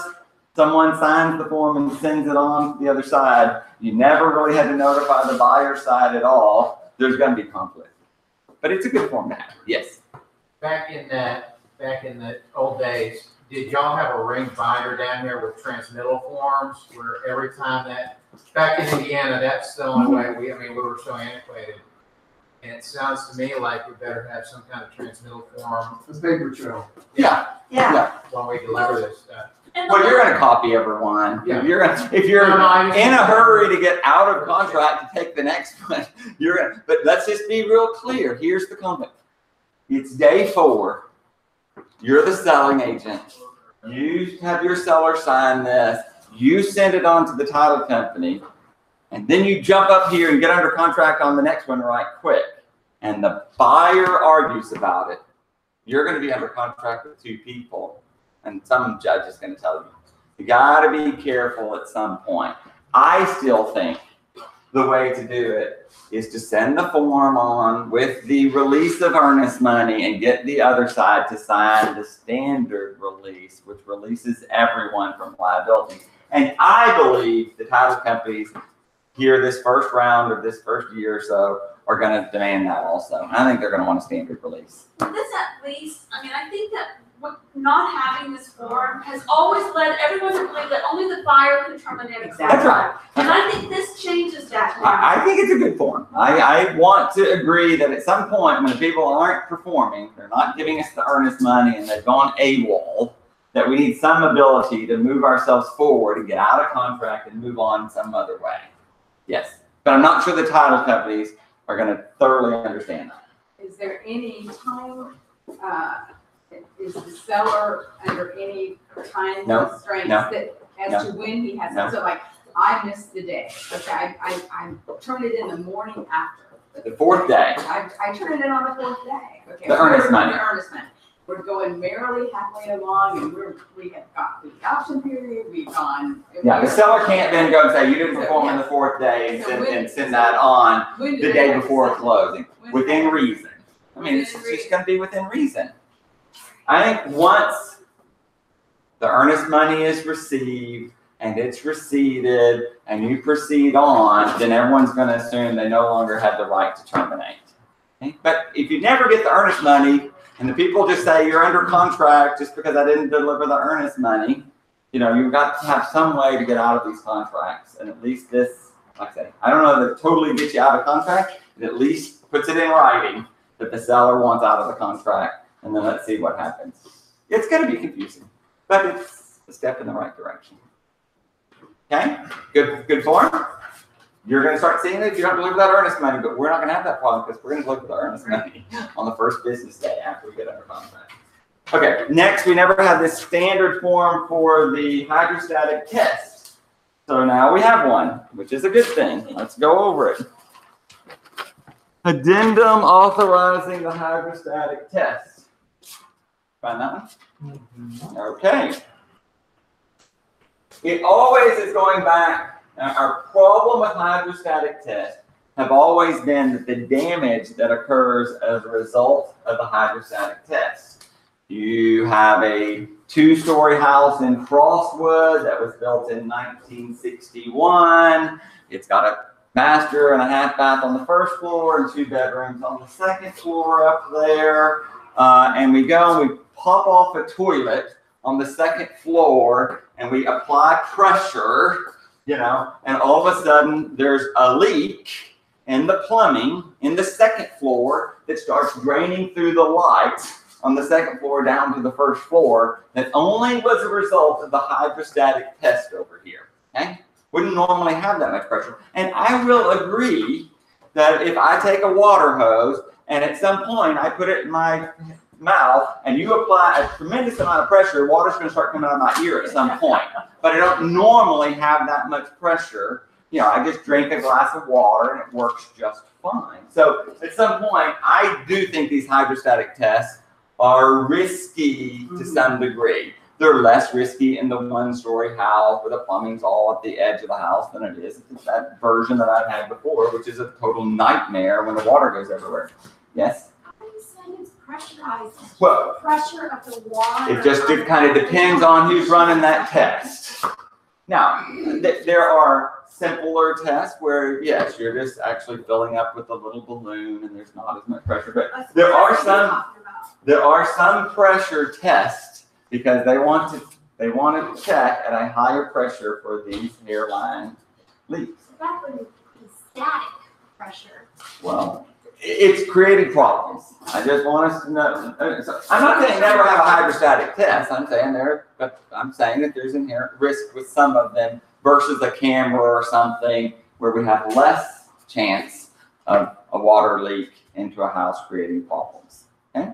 Speaker 1: someone signs the form and sends it on to the other side, you never really had to notify the buyer side at all. There's going to be conflict, but it's a good form to have. Yes.
Speaker 11: Back in the old days, did y'all have a ring binder down here with transmittal forms where every time that, back in Indiana, that's the only way we were so antiquated. And it sounds to me like we better have some kind of transmittal form.
Speaker 3: It's paper trail.
Speaker 1: Yeah.
Speaker 11: When we deliver this stuff.
Speaker 1: Well, you're going to copy everyone.
Speaker 11: Yeah.
Speaker 1: If you're
Speaker 11: No,
Speaker 1: in a hurry to get out of contract to take the next one, you're going to, but let's just be real clear. Here's the conflict. It's day 4. You're the selling agent. You have your seller sign this. You send it on to the title company. And then you jump up here and get under contract on the next one right quick. And the buyer argues about it. You're going to be under contract with 2 people. And some judge is going to tell you, you got to be careful at some point. I still think the way to do it is to send the form on with the release of earnest money and get the other side to sign the standard release, which releases everyone from liability. And I believe the title companies here this first round or this first year or so are going to demand that also. I think they're going to want a standard release.
Speaker 4: This at least, I think that not having this form has always led everyone to believe that only the buyer can terminate a contract.
Speaker 1: That's right.
Speaker 4: And I think this changes that now.
Speaker 1: I think it's a good form. I want to agree that at some point when people aren't performing, they're not giving us the earnest money and they've gone AWOL, that we need some ability to move ourselves forward and get out of contract and move on some other way. Yes, but I'm not sure the title companies are going to thoroughly understand that.
Speaker 2: Is there any time, is the seller under any time constraints that as to when he has it? So like, I missed the day. Okay, I turned it in the morning after.
Speaker 1: The 4th day.
Speaker 2: I turned it in on the 4th day. Okay.
Speaker 1: The earnest money.
Speaker 2: The earnest money. we're going merrily halfway along, and we have got the option period, we've gone.
Speaker 1: Yeah, the seller can't then go and say, you didn't perform in the 4th day and send that on the day before closing, within reason. I mean, it's just gonna be within reason. I think once the earnest money is received and it's receipted and you proceed on, then everyone's gonna assume they no longer have the right to terminate. Okay? But if you never get the earnest money and the people just say you're under contract just because I didn't deliver the earnest money, you know, you've got to have some way to get out of these contracts. And at least this, like I say, I don't know that it totally gets you out of contract, it at least puts it in writing that the seller wants out of the contract, and then let's see what happens. It's gonna be confusing, but it's a step in the right direction. Okay, good form. You're gonna start seeing it if you don't deliver that earnest money, but we're not gonna have that problem because we're gonna deliver the earnest money on the first business day after we get under contract. Okay, next we never had this standard form for the hydrostatic test. So now we have one, which is a good thing. Let's go over it. Addendum authorizing the hydrostatic test. Find that one? Okay. It always is going back. Our problem with hydrostatic tests have always been that the damage that occurs as a result of the hydrostatic test. You have a 2-story house in Frostwood that was built in 1961. It's got a master and a half bath on the first floor and 2 bedrooms on the second floor up there. And we go and we pop off a toilet on the second floor and we apply pressure, you know, and all of a sudden there's a leak in the plumbing in the second floor that starts draining through the lights on the second floor down to the first floor that only was a result of the hydrostatic test over here, okay? Wouldn't normally have that much pressure. And I will agree that if I take a water hose and at some point I put it in my mouth and you apply a tremendous amount of pressure, water's going to start coming out of my ear at some point. But I don't normally have that much pressure. You know, I just drink a glass of water and it works just fine. So at some point, I do think these hydrostatic tests are risky to some degree. They're less risky in the 1-story house where the plumbing's all at the edge of the house than it is that version that I've had before, which is a total nightmare when the water goes everywhere. Yes?
Speaker 5: It's pressurized.
Speaker 1: Well,
Speaker 5: Pressure of the water.
Speaker 1: it just kind of depends on who's running that test. Now, there are simpler tests where, yes, you're just actually filling up with a little balloon and there's not as much pressure. But there are some pressure tests because they want to check at a higher pressure for these hairline leaks.
Speaker 5: That would be static pressure.
Speaker 1: Well, it's creating problems. I just want us to know. I'm not saying never have a hydrostatic test. I'm saying that there's inherent risk with some of them versus a camera or something where we have less chance of a water leak into a house creating problems. Okay,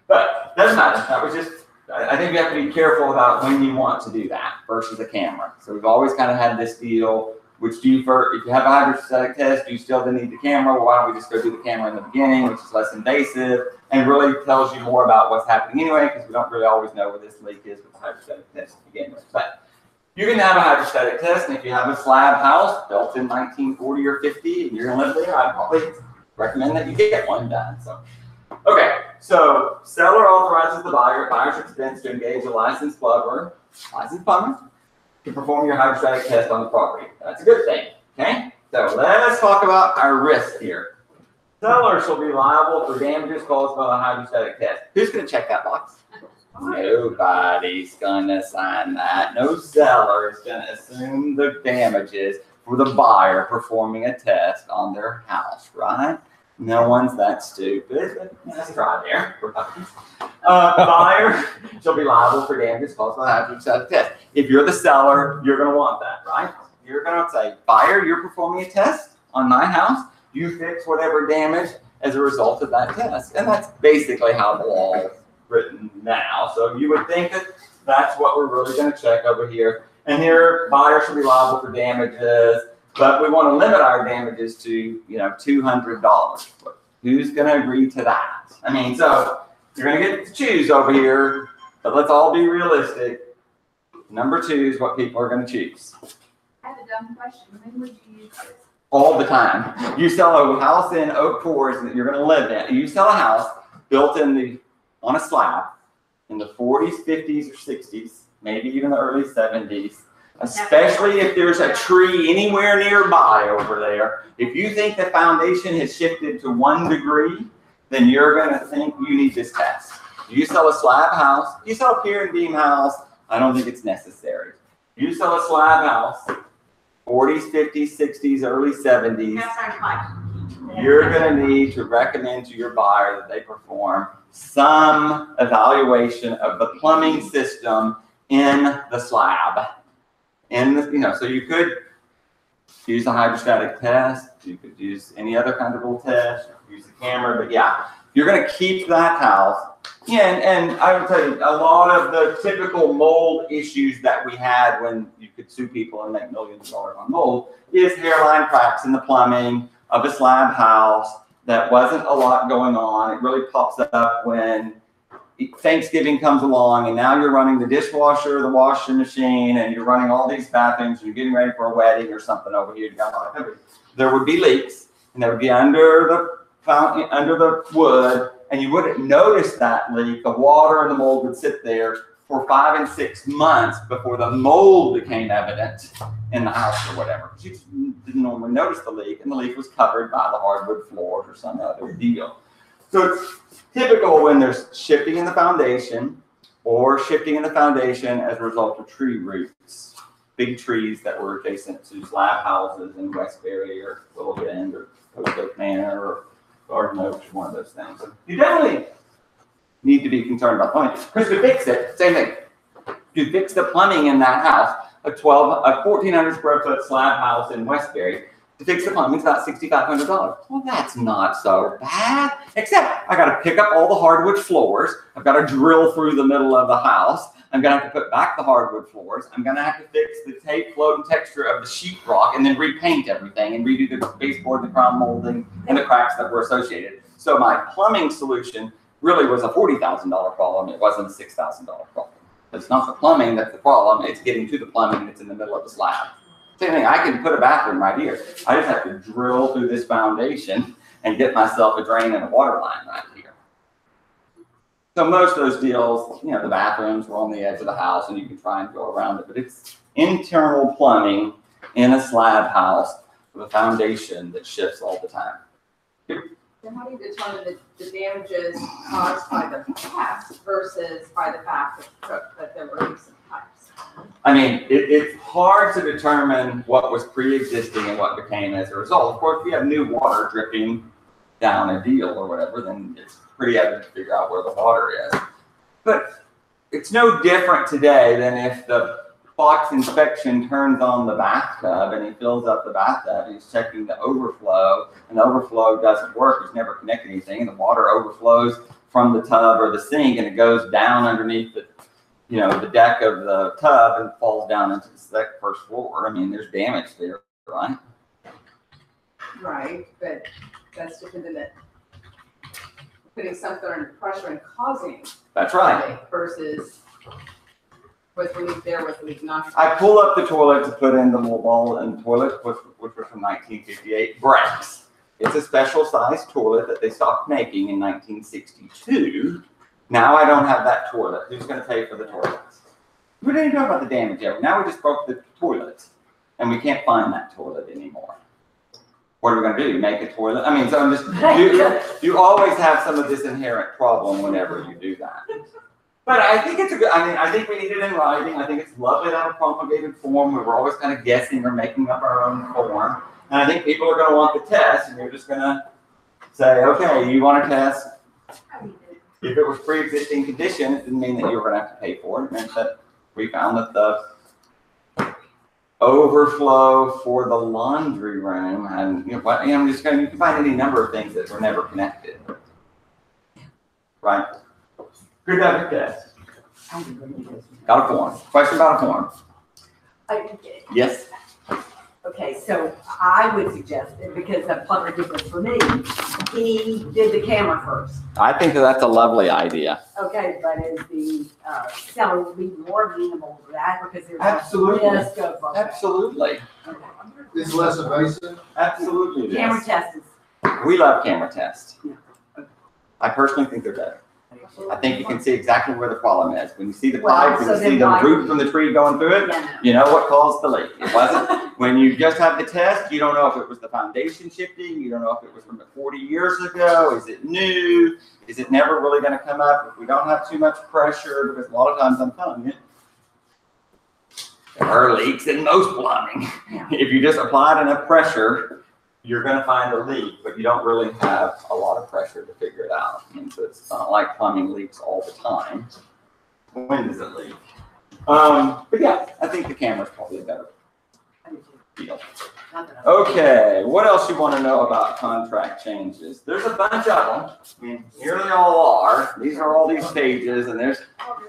Speaker 1: but doesn't matter. That was just. I think you have to be careful about when you want to do that versus a camera. So we've always kind of had this deal. Which do you first, if you have a hydrostatic test, do you still need the camera? Well, why don't we just go do the camera in the beginning, which is less invasive and really tells you more about what's happening anyway, because we don't really always know where this leak is with the hydrostatic test to begin with. But you can have a hydrostatic test, and if you have a slab house built in 1940 or 50 and you're going to live there, I'd probably recommend that you get one done. So, okay, so seller authorizes the buyer at buyer's expense to engage a licensed plumber, to perform your hydrostatic test on the property. That's a good thing, okay? So let's talk about our risk here. Seller shall be liable for damages caused by the hydrostatic test. Who's going to check that box? Nobody's going to sign that. No seller is going to assume the damages for the buyer performing a test on their house, right? No one's that stupid. Let's try there. Buyer shall be liable for damages caused by the hydrostatic test. If you're the seller, you're going to want that, right? You're going to say, buyer, you're performing a test on my house. You fix whatever damage as a result of that test. And that's basically how the law is written now. So you would think that that's what we're really going to check over here. And here, buyer shall be liable for damages. But we want to limit our damages to, $200. Who's going to agree to that? I mean, so You're gonna get to choose over here, but let's all be realistic. Number 2 is what people are gonna choose.
Speaker 2: I have a dumb question. When would you use this?
Speaker 1: All the time. You sell a house in Oak Forest that you're gonna live in. You sell a house built on a slab in the 40s, 50s, or 60s, maybe even the early 70s. Especially if there's a tree anywhere nearby over there. If you think the foundation has shifted to 1 degree, then you're gonna think you need this test. You sell a slab house, you sell a pier and beam house, I don't think it's necessary. You sell a slab house, 40s, 50s, 60s, early 70s, you're gonna need to recommend to your buyer that they perform some evaluation of the plumbing system in the slab. So you could use a hydrostatic test, you could use any other kind of little test, you could use a camera, but yeah, you're gonna keep that house. Yeah, and I would tell you, a lot of the typical mold issues that we had when you could sue people and make millions of dollars on mold is hairline cracks in the plumbing of a slab house that wasn't a lot going on. It really pops up when Thanksgiving comes along and now you're running the dishwasher, the washing machine, and you're running all these bathrooms and you're getting ready for a wedding or something over here. There would be leaks and they would be under the fountain, under the wood, and you wouldn't notice that leak. The water and the mold would sit there for 5 and 6 months before the mold became evident in the house or whatever. You just didn't normally notice the leak, and the leak was covered by the hardwood floors or some other deal. So it's typical when there's shifting in the foundation or shifting in the foundation as a result of tree roots. Big trees that were adjacent to slab houses in Westbury or Little Bend or Oak Manor or Garden Oaks, one of those things. So you definitely need to be concerned about plumbing. Because to fix it, same thing. To fix the plumbing in that house, a 1,400 square foot slab house in Westbury, to fix the plumbing is about $6,500. Well, that's not so bad. Except I got to pick up all the hardwood floors. I've got to drill through the middle of the house. I'm going to have to put back the hardwood floors. I'm going to have to fix the tape, float, and texture of the sheetrock and then repaint everything and redo the baseboard, the crown molding, and the cracks that were associated. So my plumbing solution really was a $40,000 problem. It wasn't a $6,000 problem. It's not the plumbing that's the problem. It's getting to the plumbing that's in the middle of the slab. Same thing, I can put a bathroom right here. I just have to drill through this foundation and get myself a drain and a water line right here. So most of those deals, the bathrooms were on the edge of the house and you can try and go around it, but it's internal plumbing in a slab house with a foundation that shifts all the time.
Speaker 2: Then how do you determine the damages caused by the past versus by the fact that there were recent pipes?
Speaker 1: I mean, it's hard to determine what was pre-existing and what became as a result. Of course, if you have new water dripping down a deal or whatever, then it's pretty evident to figure out where the water is. But it's no different today than if the box inspection turns on the bathtub and he fills up the bathtub, he's checking the overflow, and the overflow doesn't work, he's never connected anything, and the water overflows from the tub or the sink and it goes down underneath the the deck of the tub and falls down into the first floor. I mean, there's damage there, right?
Speaker 2: Right, but that's different than putting something under pressure and causing.
Speaker 1: That's right.
Speaker 2: Versus was the leak there, was the leak not?
Speaker 1: I pull up the toilet to put in the little ball and toilet, which was from 1958, breaks. It's a special size toilet that they stopped making in 1962. Now I don't have that toilet. Who's going to pay for the toilet? We didn't talk about the damage yet. Now we just broke the toilet, and we can't find that toilet anymore. What are we going to do? Make a toilet? I mean, so I'm just, you always have some of this inherent problem whenever you do that. But I think it's I think we need it in writing. I think it's lovely to have a promulgated form where we're always kind of guessing or making up our own form. And I think people are going to want the test, and you're just going to say, okay, you want a test? If it was pre-existing condition, it didn't mean that you were going to have to pay for it. It meant that we found that the overflow for the laundry room, and you can find any number of things that were never connected. Right? Good to have a test. Got a form. Question about a form. Yes.
Speaker 6: Okay, so I would suggest that because the plumber did this for me, he did the camera first.
Speaker 1: I think that that's a lovely idea.
Speaker 6: Okay, but is the seller will be more amenable to that because there's
Speaker 1: Absolutely.
Speaker 6: a risk of.
Speaker 1: Absolutely.
Speaker 6: Okay.
Speaker 3: It's less invasive.
Speaker 1: Absolutely. it
Speaker 6: Camera
Speaker 1: is.
Speaker 6: test is.
Speaker 1: We love camera tests.
Speaker 6: Yeah.
Speaker 1: I personally think they're better. I think you can see exactly where the problem is. When you see the
Speaker 6: Well,
Speaker 1: pipe, when
Speaker 6: so
Speaker 1: you see
Speaker 6: then
Speaker 1: the
Speaker 6: why-
Speaker 1: root from the tree going through it,
Speaker 6: Yeah, no.
Speaker 1: you know what caused the leak. It wasn't, when you just have the test, you don't know if it was the foundation shifting, you don't know if it was from 40 years ago, is it new, is it never really gonna come up if we don't have too much pressure, because a lot of times I'm telling you, there are leaks in most plumbing.
Speaker 6: Yeah.
Speaker 1: If you just applied enough pressure, you're gonna find a leak, but you don't really have a lot of pressure to figure it out. And so it's not like plumbing leaks all the time. When does it leak? But yeah, I think the camera's probably a better deal. Okay, what else you want to know about contract changes? There's a bunch of them. I mean, here they all are. These are all these pages, and there's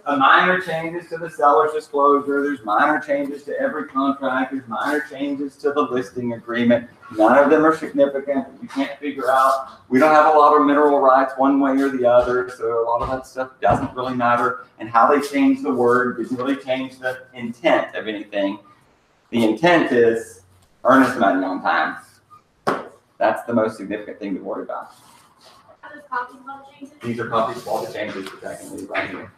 Speaker 1: a minor changes to the seller's disclosure. There's minor changes to every contract. There's minor changes to the listing agreement. None of them are significant. You can't figure out. We don't have a lot of mineral rights one way or the other, so a lot of that stuff doesn't really matter. And how they change the word didn't really change the intent of anything. The intent is earnest money on time. That's the most significant thing to worry about.
Speaker 4: Are those copies of all the changes?
Speaker 1: These are copies of all the changes that I can leave right here.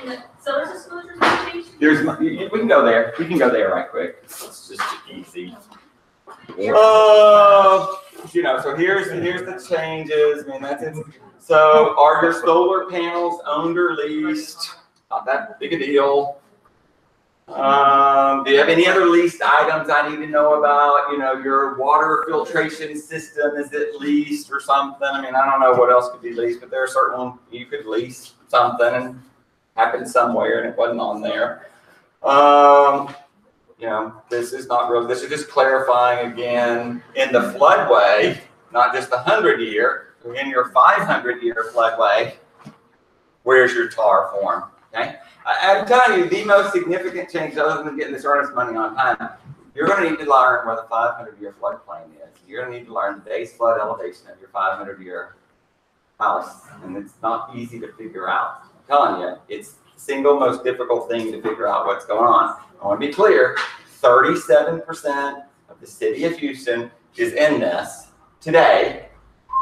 Speaker 4: And the seller's disclosures have changed?
Speaker 1: There's, we can go there. We can go there right quick. It's just easy. You know, so here's the changes. I mean, that's it. So are your solar panels owned or leased? Not that big a deal. Do you have any other leased items I need to know about? You know, your water filtration system, is it leased or something? I mean, I don't know what else could be leased, but there are certain ones you could lease something and happened somewhere and it wasn't on there. You know, this is not real. This is just clarifying again in the floodway, not just the 100-year, in your 500-year floodway, where's your TAR form, okay? I'm telling you, the most significant change, other than getting this earnest money on time, you're going to need to learn where the 500-year floodplain is. You're going to need to learn the base flood elevation of your 500-year house, and it's not easy to figure out. I'm telling you, it's the single most difficult thing to figure out what's going on. I want to be clear, 37% of the city of Houston is in this today,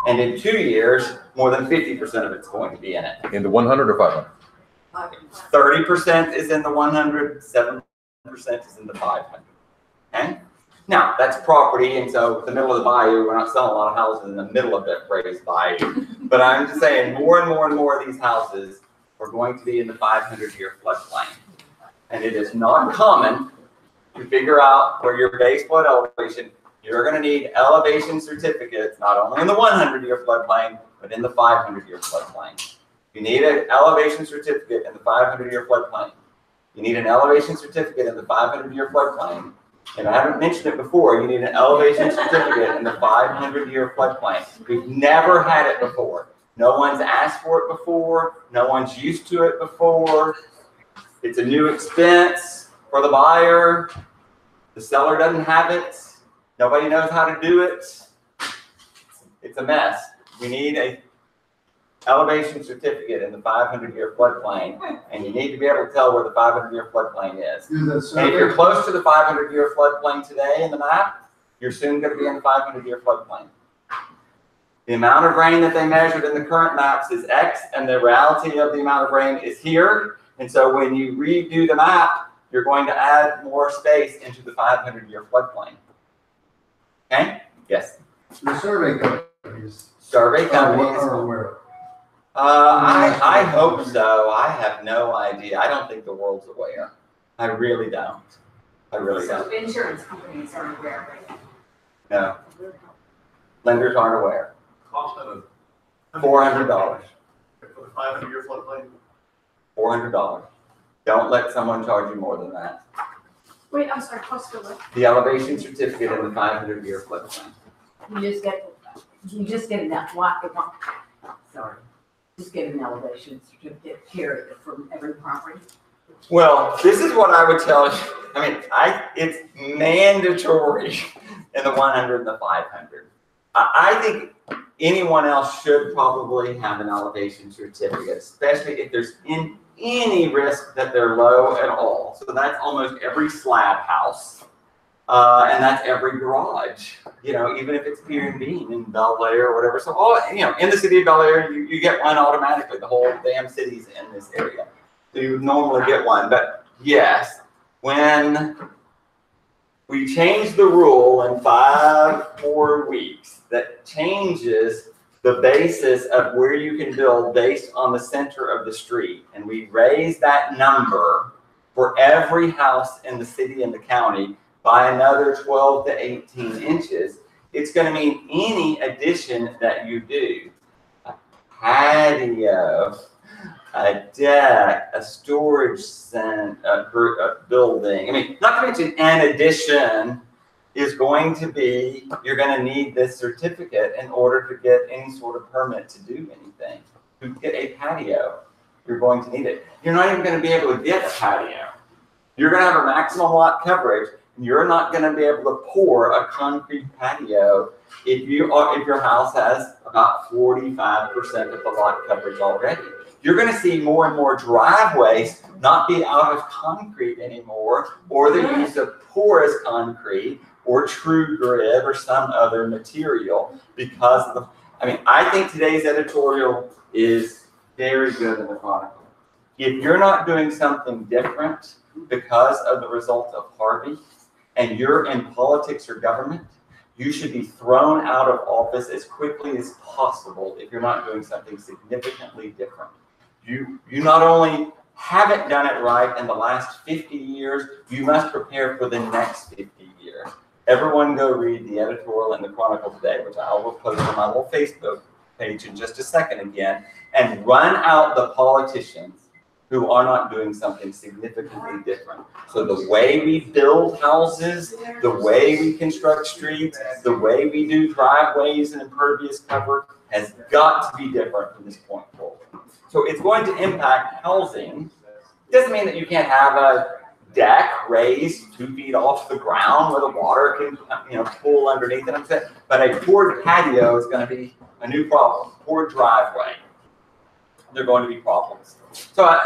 Speaker 1: and in 2 years, more than 50% of it's going to be in it.
Speaker 7: In the 100 or 500?
Speaker 1: 30% is in the 100, 7% is in the 500. Okay? Now, that's property, and so the middle of the bayou, we're not selling a lot of houses in the middle of that phrase bayou. But I'm just saying, more and more and more of these houses are going to be in the 500-year floodplain. And it is not common to figure out where your base flood elevation, you're going to need elevation certificates, not only in the 100-year floodplain, but in the 500-year floodplain. You need an elevation certificate in the 500-year floodplain. You need an elevation certificate in the 500-year floodplain. And I haven't mentioned it before, you need an elevation certificate in the 500-year floodplain. We've never had it before. No one's asked for it before. No one's used to it before. It's a new expense for the buyer. The seller doesn't have it. Nobody knows how to do it. It's a mess. We need a elevation certificate in the 500-year floodplain, and you need to be able to tell where the 500-year floodplain is. And if you're close to the 500-year floodplain today in the map, you're soon going to be in the 500-year floodplain. The amount of rain that they measured in the current maps is X, and the reality of the amount of rain is here. And so when you redo the map, you're going to add more space into the 500-year floodplain. Okay? Yes?
Speaker 3: The survey companies.
Speaker 1: Survey companies.
Speaker 3: Are aware.
Speaker 1: I hope so. I have no idea. I don't think the world's aware. I really don't. I really don't.
Speaker 2: So insurance companies are aware, right?
Speaker 1: No. Lenders aren't aware.
Speaker 10: Cost of
Speaker 1: $400.
Speaker 10: for the 500-year floodplain.
Speaker 1: $400. Don't let someone charge you more than that.
Speaker 5: Wait, I'm sorry, cost of what?
Speaker 1: The elevation certificate in the 500-year floodplain.
Speaker 6: You just get an just get an elevation certificate, period, from every property.
Speaker 1: Well, this is what I would tell you. I mean, it's mandatory in the 100 and the 500. I think anyone else should probably have an elevation certificate, especially if there's any risk that they're low at all. So that's almost every slab house, and that's every garage. You know, even if it's pier and beam in Bel Air or whatever. So all, you know, in the city of Bel Air, you get one automatically. The whole damn city's in this area, so you would normally get one. But yes, when we change the rule in 5 more weeks, that changes the basis of where you can build based on the center of the street. And we raise that number for every house in the city and the county by another 12 to 18 inches. It's going to mean any addition that you do, a patio, a deck, a storage a building. I mean, not to mention an addition is going to be, you're going to need this certificate in order to get any sort of permit to do anything. To get a patio, you're going to need it. You're not even going to be able to get a patio. You're going to have a maximum lot coverage. You're not going to be able to pour a concrete patio if your house has about 45% of the lot coverage already. You're going to see more and more driveways not be out of concrete anymore, or the use of porous concrete or true grit or some other material because of the, I mean, I think today's editorial is very good in the Chronicle. If you're not doing something different because of the result of Harvey, and you're in politics or government, you should be thrown out of office as quickly as possible if you're not doing something significantly different. You not only haven't done it right in the last 50 years, you must prepare for the next 50 years. Everyone go read the editorial in the Chronicle today, which I will post on my little Facebook page in just a second again, and run out the politicians who are not doing something significantly different. So the way we build houses, the way we construct streets, the way we do driveways and impervious cover has got to be different from this point forward. So it's going to impact housing. It doesn't mean that you can't have a deck raised 2 feet off the ground where the water can, pool underneath it. But a poured patio is going to be a new problem. Poured driveway, there are going to be problems. So,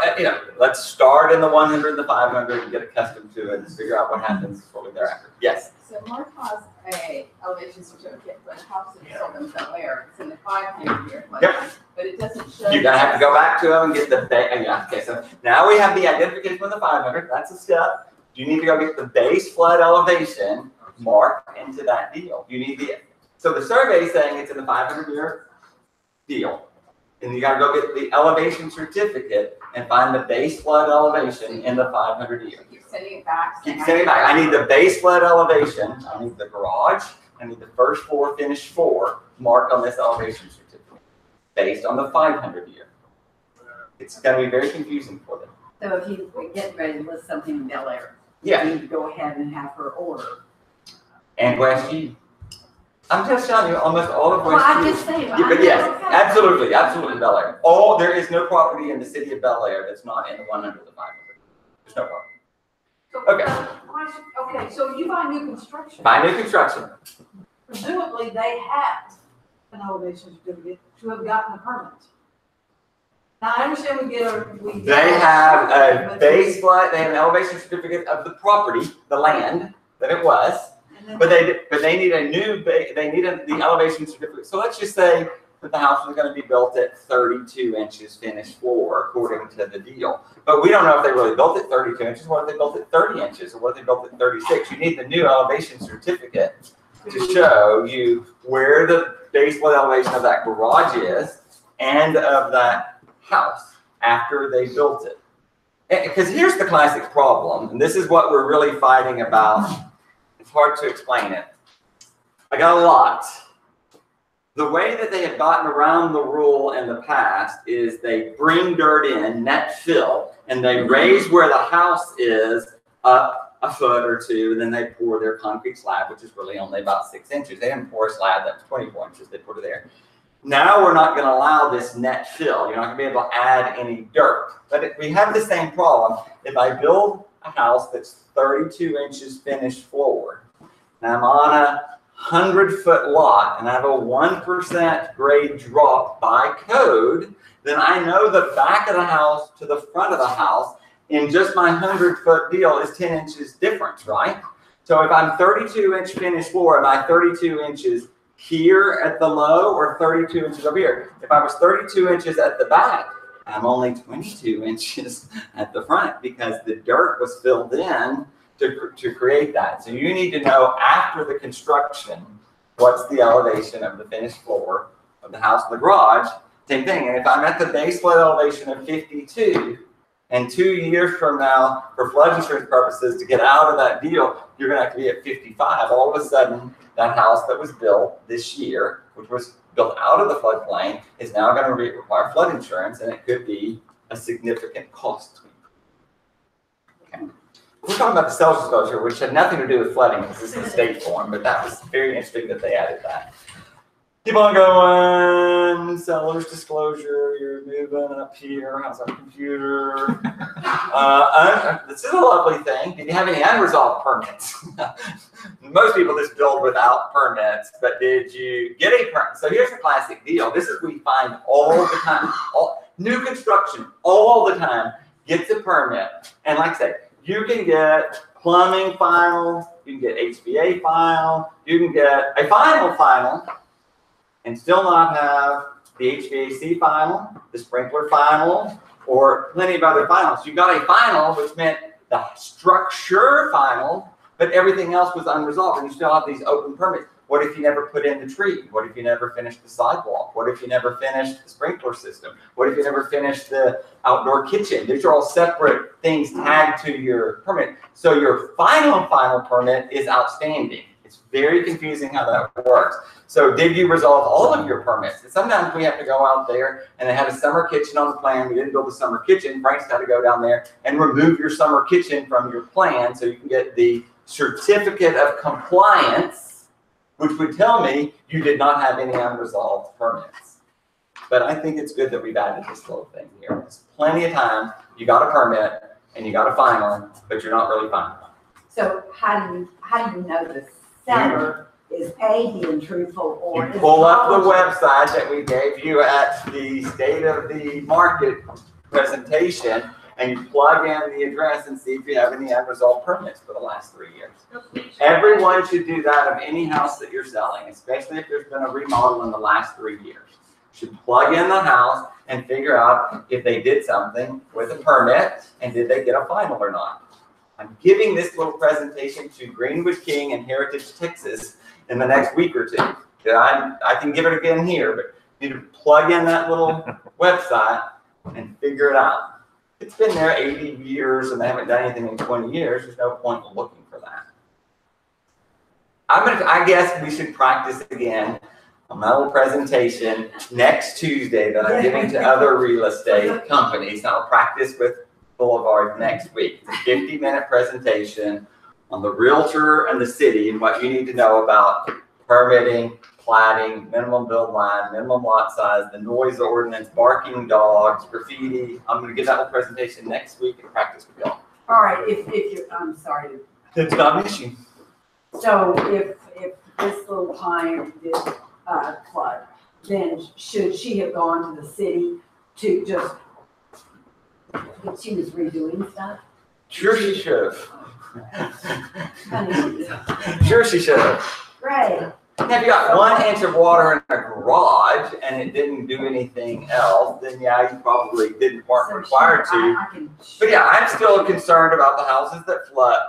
Speaker 1: let's start in the 100 and the 500 and get accustomed to it and figure out what happens shortly thereafter. Yes?
Speaker 2: So Mark has a elevation certificate for the house that sold in Bel Air. It's in the 500 year flood.
Speaker 1: Yep.
Speaker 2: But it doesn't show.
Speaker 1: You're going to have to go back to them and get the okay, so now we have the identification for the 500. That's a step. You need to go get the base flood elevation marked into that deal. You need so the survey is saying it's in the 500 year deal. And you got to go get the elevation certificate and find the base flood elevation in the 500 year.
Speaker 2: Keep sending it back.
Speaker 1: Keep sending it back. I need the base flood elevation. I need the garage. I need the first floor, finished floor marked on this elevation certificate based on the 500 year. It's going to be very confusing for them.
Speaker 6: So if you get ready to list something in Bel Air,
Speaker 1: yeah,
Speaker 6: you need to go ahead and have her order.
Speaker 1: And West G. I'm just telling you, almost all of West
Speaker 6: Well, I'm just saying.
Speaker 1: But yes, absolutely Bel Air. There is no property in the city of Bel Air that's not in the 100 to 500. There's no property.
Speaker 9: So, okay, so you buy new construction.
Speaker 1: Buy new construction.
Speaker 9: Presumably they have an elevation certificate to have gotten a permit. Now, I understand
Speaker 1: They have a base flood, they have an elevation certificate of the property, the land that it was. But they need a new, the elevation certificate. So let's just say that the house is going to be built at 32 inches finished floor according to the deal. But we don't know if they really built it 32 inches. What if they built it 30 inches? Or what if they built it 36? You need the new elevation certificate to show you where the base flood elevation of that garage is and of that house after they built it. Because here's the classic problem, and this is what we're really fighting about. It's hard to explain it. I got a lot. The way that they have gotten around the rule in the past is they bring dirt in, net fill, and they raise where the house is up a foot or two, and then they pour their concrete slab, which is really only about 6 inches. They didn't pour a slab that's 24 inches. They put it there. Now we're not going to allow this net fill. You're not going to be able to add any dirt. But we have the same problem. If I build a house that's 32 inches finished floor, and I'm on a 100-foot lot and I have a 1% grade drop by code, then I know the back of the house to the front of the house in just my 100-foot deal is 10 inches difference, right? So if I'm 32-inch finished floor, am I 32 inches here at the low or 32 inches over here? If I was 32 inches at the back, I'm only 22 inches at the front because the dirt was filled in to create that. So you need to know after the construction, what's the elevation of the finished floor of the house and the garage. Same thing. And if I'm at the base flood elevation of 52, and 2 years from now, for flood insurance purposes, to get out of that deal, you're going to have to be at 55. All of a sudden, that house that was built this year, which was built out of the floodplain, is now going to require flood insurance, and it could be a significant cost. Okay. We're talking about the seller's disclosure, which had nothing to do with flooding because this is a state form, but that was very interesting that they added that. Keep on going. Seller's disclosure. You're moving up here. How's our computer? This is a lovely thing. Did you have any unresolved permits? Most people just build without permits, but did you get a permit? So here's the classic deal. This is what we find all the time. New construction, all the time, gets a permit. And like I say, you can get plumbing final, you can get HVA final, you can get a final, and still not have the HVAC final, the sprinkler final, or plenty of other finals. You got a final, which meant the structure final, but everything else was unresolved, and you still have these open permits. What if you never put in the tree? What if you never finished the sidewalk? What if you never finished the sprinkler system? What if you never finished the outdoor kitchen? These are all separate things tagged to your permit. So your final permit is outstanding. It's very confusing how that works. So did you resolve all of your permits? And sometimes we have to go out there and they had a summer kitchen on the plan. We didn't build a summer kitchen. Frank's got to go down there and remove your summer kitchen from your plan so you can get the certificate of compliance, which would tell me you did not have any unresolved permits. But I think it's good that we've added this little thing here. There's plenty of time. You got a permit and you got a final, but you're not really final.
Speaker 6: So how do you know the seller is being truthful or
Speaker 1: you pull up the website that we gave you at the State of the Market presentation, and you plug in the address and see if you have any unresolved permits for the last 3 years. Everyone should do that of any house that you're selling, especially if there's been a remodel in the last 3 years. You should plug in the house and figure out if they did something with a permit and did they get a final or not. I'm giving this little presentation to Greenwood King and Heritage Texas in the next week or two. I can give it again here, but you need to plug in that little website and figure it out. It's been there 80 years and they haven't done anything in 20 years. There's no point in looking for that. I guess we should practice again on my little presentation next Tuesday that I'm giving to other real estate companies. I'll practice with Boulevard next week. It's a 50-minute presentation on the realtor and the city and what you need to know about permitting, platting, minimum build line, minimum lot size, the noise ordinance, barking dogs, graffiti. I'm going to give that whole presentation next week and practice with y'all.
Speaker 6: All right, if you're, I'm sorry.
Speaker 1: It's not an issue.
Speaker 6: So if this little client did flood, then should she have gone to the city to just, if she was redoing stuff?
Speaker 1: Sure she should have. Sure she should have.
Speaker 6: Great.
Speaker 1: If you got 1 inch of water in a garage and it didn't do anything else, then yeah, you probably weren't required to. But yeah, I'm still concerned about the houses that flood,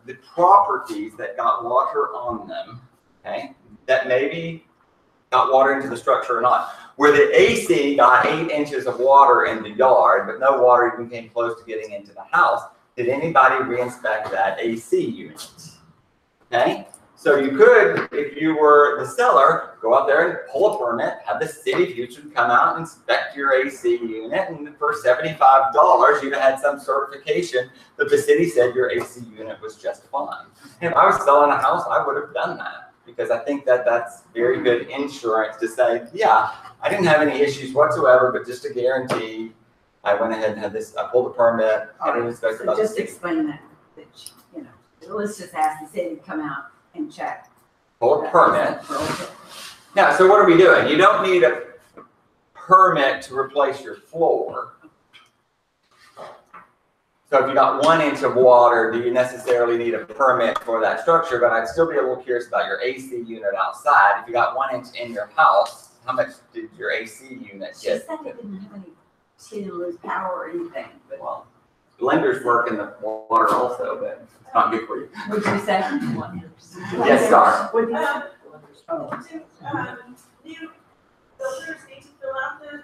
Speaker 1: the properties that got water on them, okay, that maybe got water into the structure or not. Where the AC got 8 inches of water in the yard, but no water even came close to getting into the house. Did anybody reinspect that AC unit? Okay, so you could, if you were the seller, go out there and pull a permit, have the city of Houston come out and inspect your AC unit, and for $75, you'd have had some certification that the city said your AC unit was just fine. If I was selling a house, I would have done that because I think that that's very good insurance to say, yeah, I didn't have any issues whatsoever, but just to guarantee, I went ahead and had this, I pulled a permit, I didn't inspect
Speaker 6: So
Speaker 1: about
Speaker 6: just
Speaker 1: the
Speaker 6: explain that, you know, let's just ask the city to come out and check.
Speaker 1: Pull a permit. Now, so what are we doing? You don't need a permit to replace your floor. So if you got 1 inch of water, do you necessarily need a permit for that structure? But I'd still be a little curious about your AC unit outside. If you got 1 inch in your house, how much did your AC unit
Speaker 6: She
Speaker 1: get?
Speaker 6: said it didn't have any, she didn't lose power or anything, but.
Speaker 1: Well, blenders work in the water also, but it's not good for you.
Speaker 6: What'd you say?
Speaker 1: Yes, Star.
Speaker 6: What'd you say?
Speaker 12: New builders need to fill out this.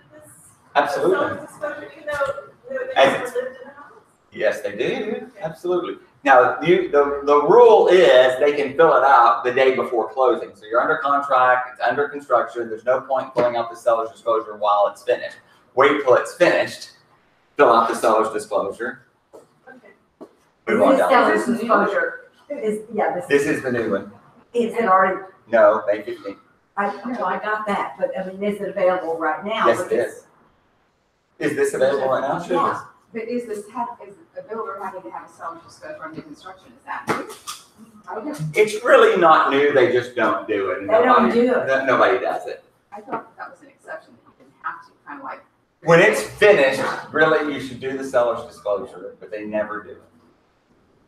Speaker 1: Absolutely.
Speaker 12: Self-disclosure, even though they
Speaker 1: As
Speaker 12: never lived in a house.
Speaker 1: Yes, they do. Absolutely. Now, the rule is they can fill it out the day before closing. So you're under contract, it's under construction. There's no point filling out the seller's disclosure while it's finished. Wait till it's finished, fill out the seller's disclosure.
Speaker 12: Okay.
Speaker 1: Move on
Speaker 6: This
Speaker 1: down.
Speaker 6: seller's disclosure is, yeah,
Speaker 1: This is the new one.
Speaker 6: is it already,
Speaker 1: No, May 15th.
Speaker 6: I got that, but I mean, is it available right now?
Speaker 1: Yes, it is. Is this available right now? Sure it is.
Speaker 6: Yeah.
Speaker 2: But is a builder having to have a seller's disclosure on new construction, is that new?
Speaker 1: It's really not new. They just don't do it.
Speaker 6: They don't do it.
Speaker 1: Nobody does it.
Speaker 2: I thought that was an exception, that you didn't have to, kind of like.
Speaker 1: When it's finished, really, you should do the seller's disclosure, but they never do it.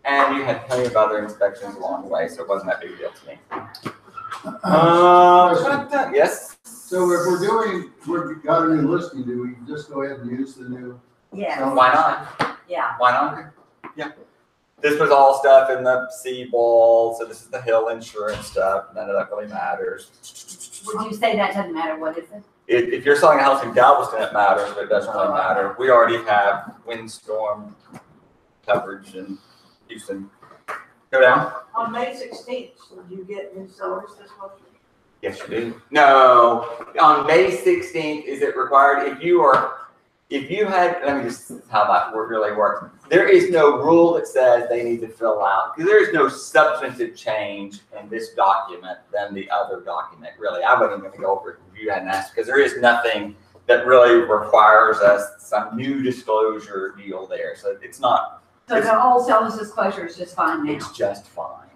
Speaker 1: And you had plenty of other inspections along the way, so it wasn't that big a deal to me. Yes?
Speaker 3: So if we've got a new listing, do we just go ahead and use the new?
Speaker 6: Yeah,
Speaker 1: Why not?
Speaker 6: yeah.
Speaker 1: Why not? Yeah. This was all stuff in the seawall, so this is the Hill insurance stuff. None of that really matters.
Speaker 6: Would you say that doesn't matter? What is it?
Speaker 1: If you're selling a house in Galveston, it matters, but it doesn't really matter. We already have windstorm coverage in Houston. Go down.
Speaker 9: On May 16th, did you get new seller's disclosure?
Speaker 1: Yes, you do. No, on May 16th, is it required? If you had, let me just, how that really works. There is no rule that says they need to fill out, because there is no substantive change in this document than the other document, really. I wasn't even gonna go over it if you hadn't asked, because there is nothing that really requires us some new disclosure deal there. So it's not.
Speaker 6: So the old seller's disclosure is just fine now?
Speaker 1: It's just fine.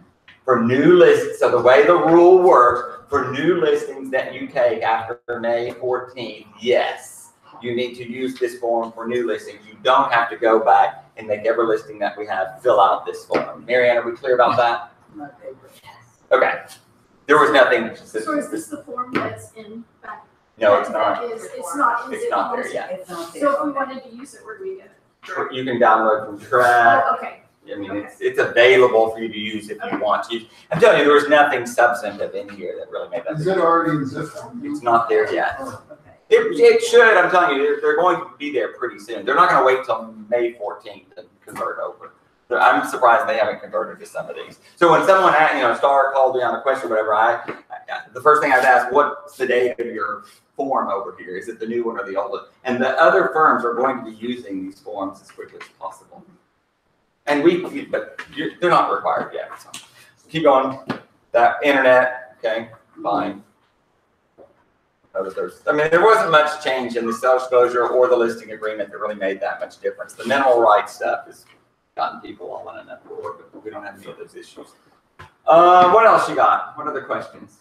Speaker 1: For new lists, so the way the rule works, for new listings that you take after May 14th, yes, you need to use this form for new listings. You don't have to go back and make every listing that we have fill out this form. Marianne, are we clear about that?
Speaker 6: My favorite.
Speaker 1: Okay. There was nothing.
Speaker 12: So is this the form that's in back?
Speaker 1: No, it's not.
Speaker 12: It's not in
Speaker 1: It's not there
Speaker 12: zip
Speaker 1: yet.
Speaker 6: It's not there.
Speaker 12: So if we wanted to use it, where do we get it?
Speaker 1: You can download from TREC.
Speaker 12: Oh, okay.
Speaker 1: I mean, it's available for you to use if you want to. I'm telling you, there was nothing substantive in here that really made that.
Speaker 3: Is it already in zip form?
Speaker 1: It's not there yet.
Speaker 3: Oh,
Speaker 6: Okay.
Speaker 1: It should, I'm telling you, they're going to be there pretty soon. They're not going to wait till May 14th to convert over. I'm surprised they haven't converted to some of these. So when someone, Star called me on a question or whatever, the first thing I'd ask, what's the date of your form over here? Is it the new one or the old one? And the other firms are going to be using these forms as quickly as possible. And but they're not required yet. So keep going. That internet, okay, fine. There wasn't much change in the self-disclosure or the listing agreement that really made that much difference. The minimal rights stuff has gotten people all in an uproar, but we don't have any of those issues. What else you got? What other questions?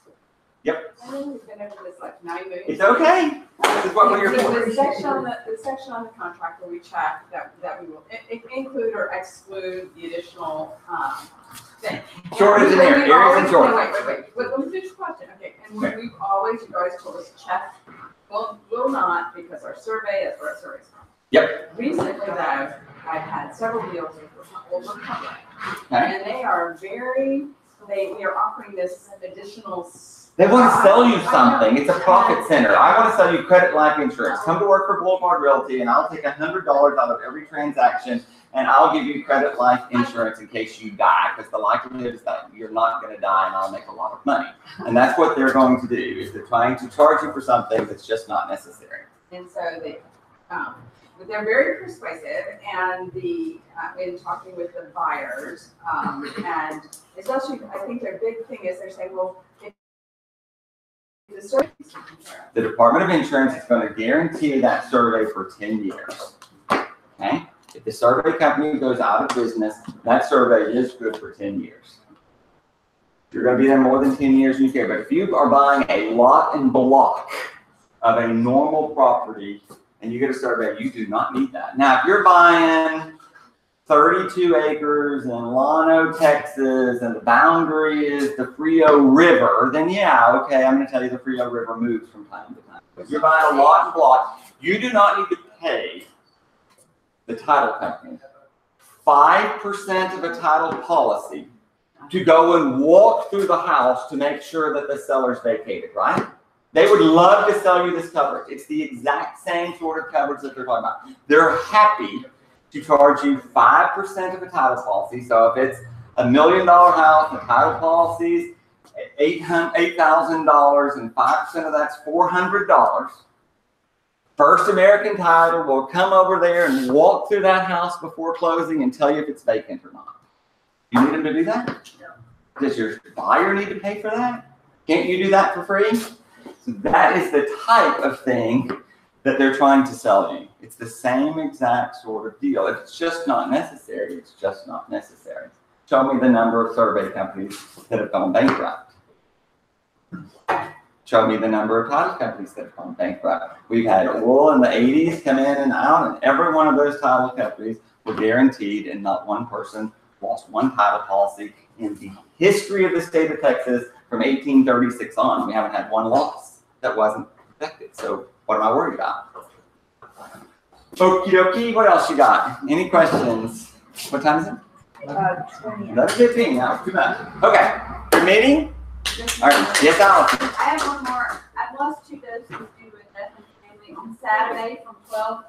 Speaker 1: Yep.
Speaker 2: I think we've been over this like 9 million.
Speaker 1: It's okay. This is what we're here for.
Speaker 2: The section on the contract where we check that we will include or exclude the additional, thing.
Speaker 1: Shortage in there, areas and shortage.
Speaker 2: No, wait, let me finish the question, okay, and we've always, you guys told us check, will not, because our survey is where our survey's from.
Speaker 1: Yep.
Speaker 2: Recently, though, I've had several deals with over public,
Speaker 1: Okay.
Speaker 2: and they are they are offering this additional.
Speaker 1: They want to sell you something. It's a profit center. I want to sell you credit life insurance. Come to work for Boulevard Realty and I'll take $100 out of every transaction and I'll give you credit life insurance in case you die, because the likelihood is that you're not going to die and I'll make a lot of money. And that's what they're going to do, is they're trying to charge you for something that's just not necessary.
Speaker 2: And so but they're very persuasive, and in talking with the buyers, and especially, I think their big thing is they're saying, well,
Speaker 1: the Department of Insurance is going to guarantee that survey for 10 years. Okay? If the survey company goes out of business, that survey is good for 10 years. you're gonna be there more than 10 years and you care. But if you are buying a lot and block of a normal property and you get a survey, you do not need that. Now, if you're buying 32 acres in Llano, Texas, and the boundary is the Frio River, then yeah, okay, I'm gonna tell you the Frio River moves from time to time. If you're buying a lot and block, you do not need to pay the title company 5% of a title policy to go and walk through the house to make sure that the seller's vacated, right? They would love to sell you this coverage. It's the exact same sort of coverage that they're talking about. They're happy to charge you 5% of a title policy. So if it's $1 million house, the title policy's $8,000 and 5% of that's $400. First American Title will come over there and walk through that house before closing and tell you if it's vacant or not. You need them to do that? Does your buyer need to pay for that? Can't you do that for free? So that is the type of thing that they're trying to sell you. It's the same exact sort of deal. If it's just not necessary, it's just not necessary. Show me the number of survey companies that have gone bankrupt. Show me the number of title companies that have gone bankrupt. We've had oil in the 80s come in and out, and every one of those title companies were guaranteed, and not one person lost one title policy in the history of the state of Texas from 1836 on. We haven't had one loss that wasn't affected. So what am I worried about? Okie dokie, what else you got? Any questions? What time is it?
Speaker 6: 20.
Speaker 1: 11:15, now, too much. Okay, your meeting? All right, yes, Allison.
Speaker 2: I have one more. I've lost 2 doses due to a death in the family on Saturday from 12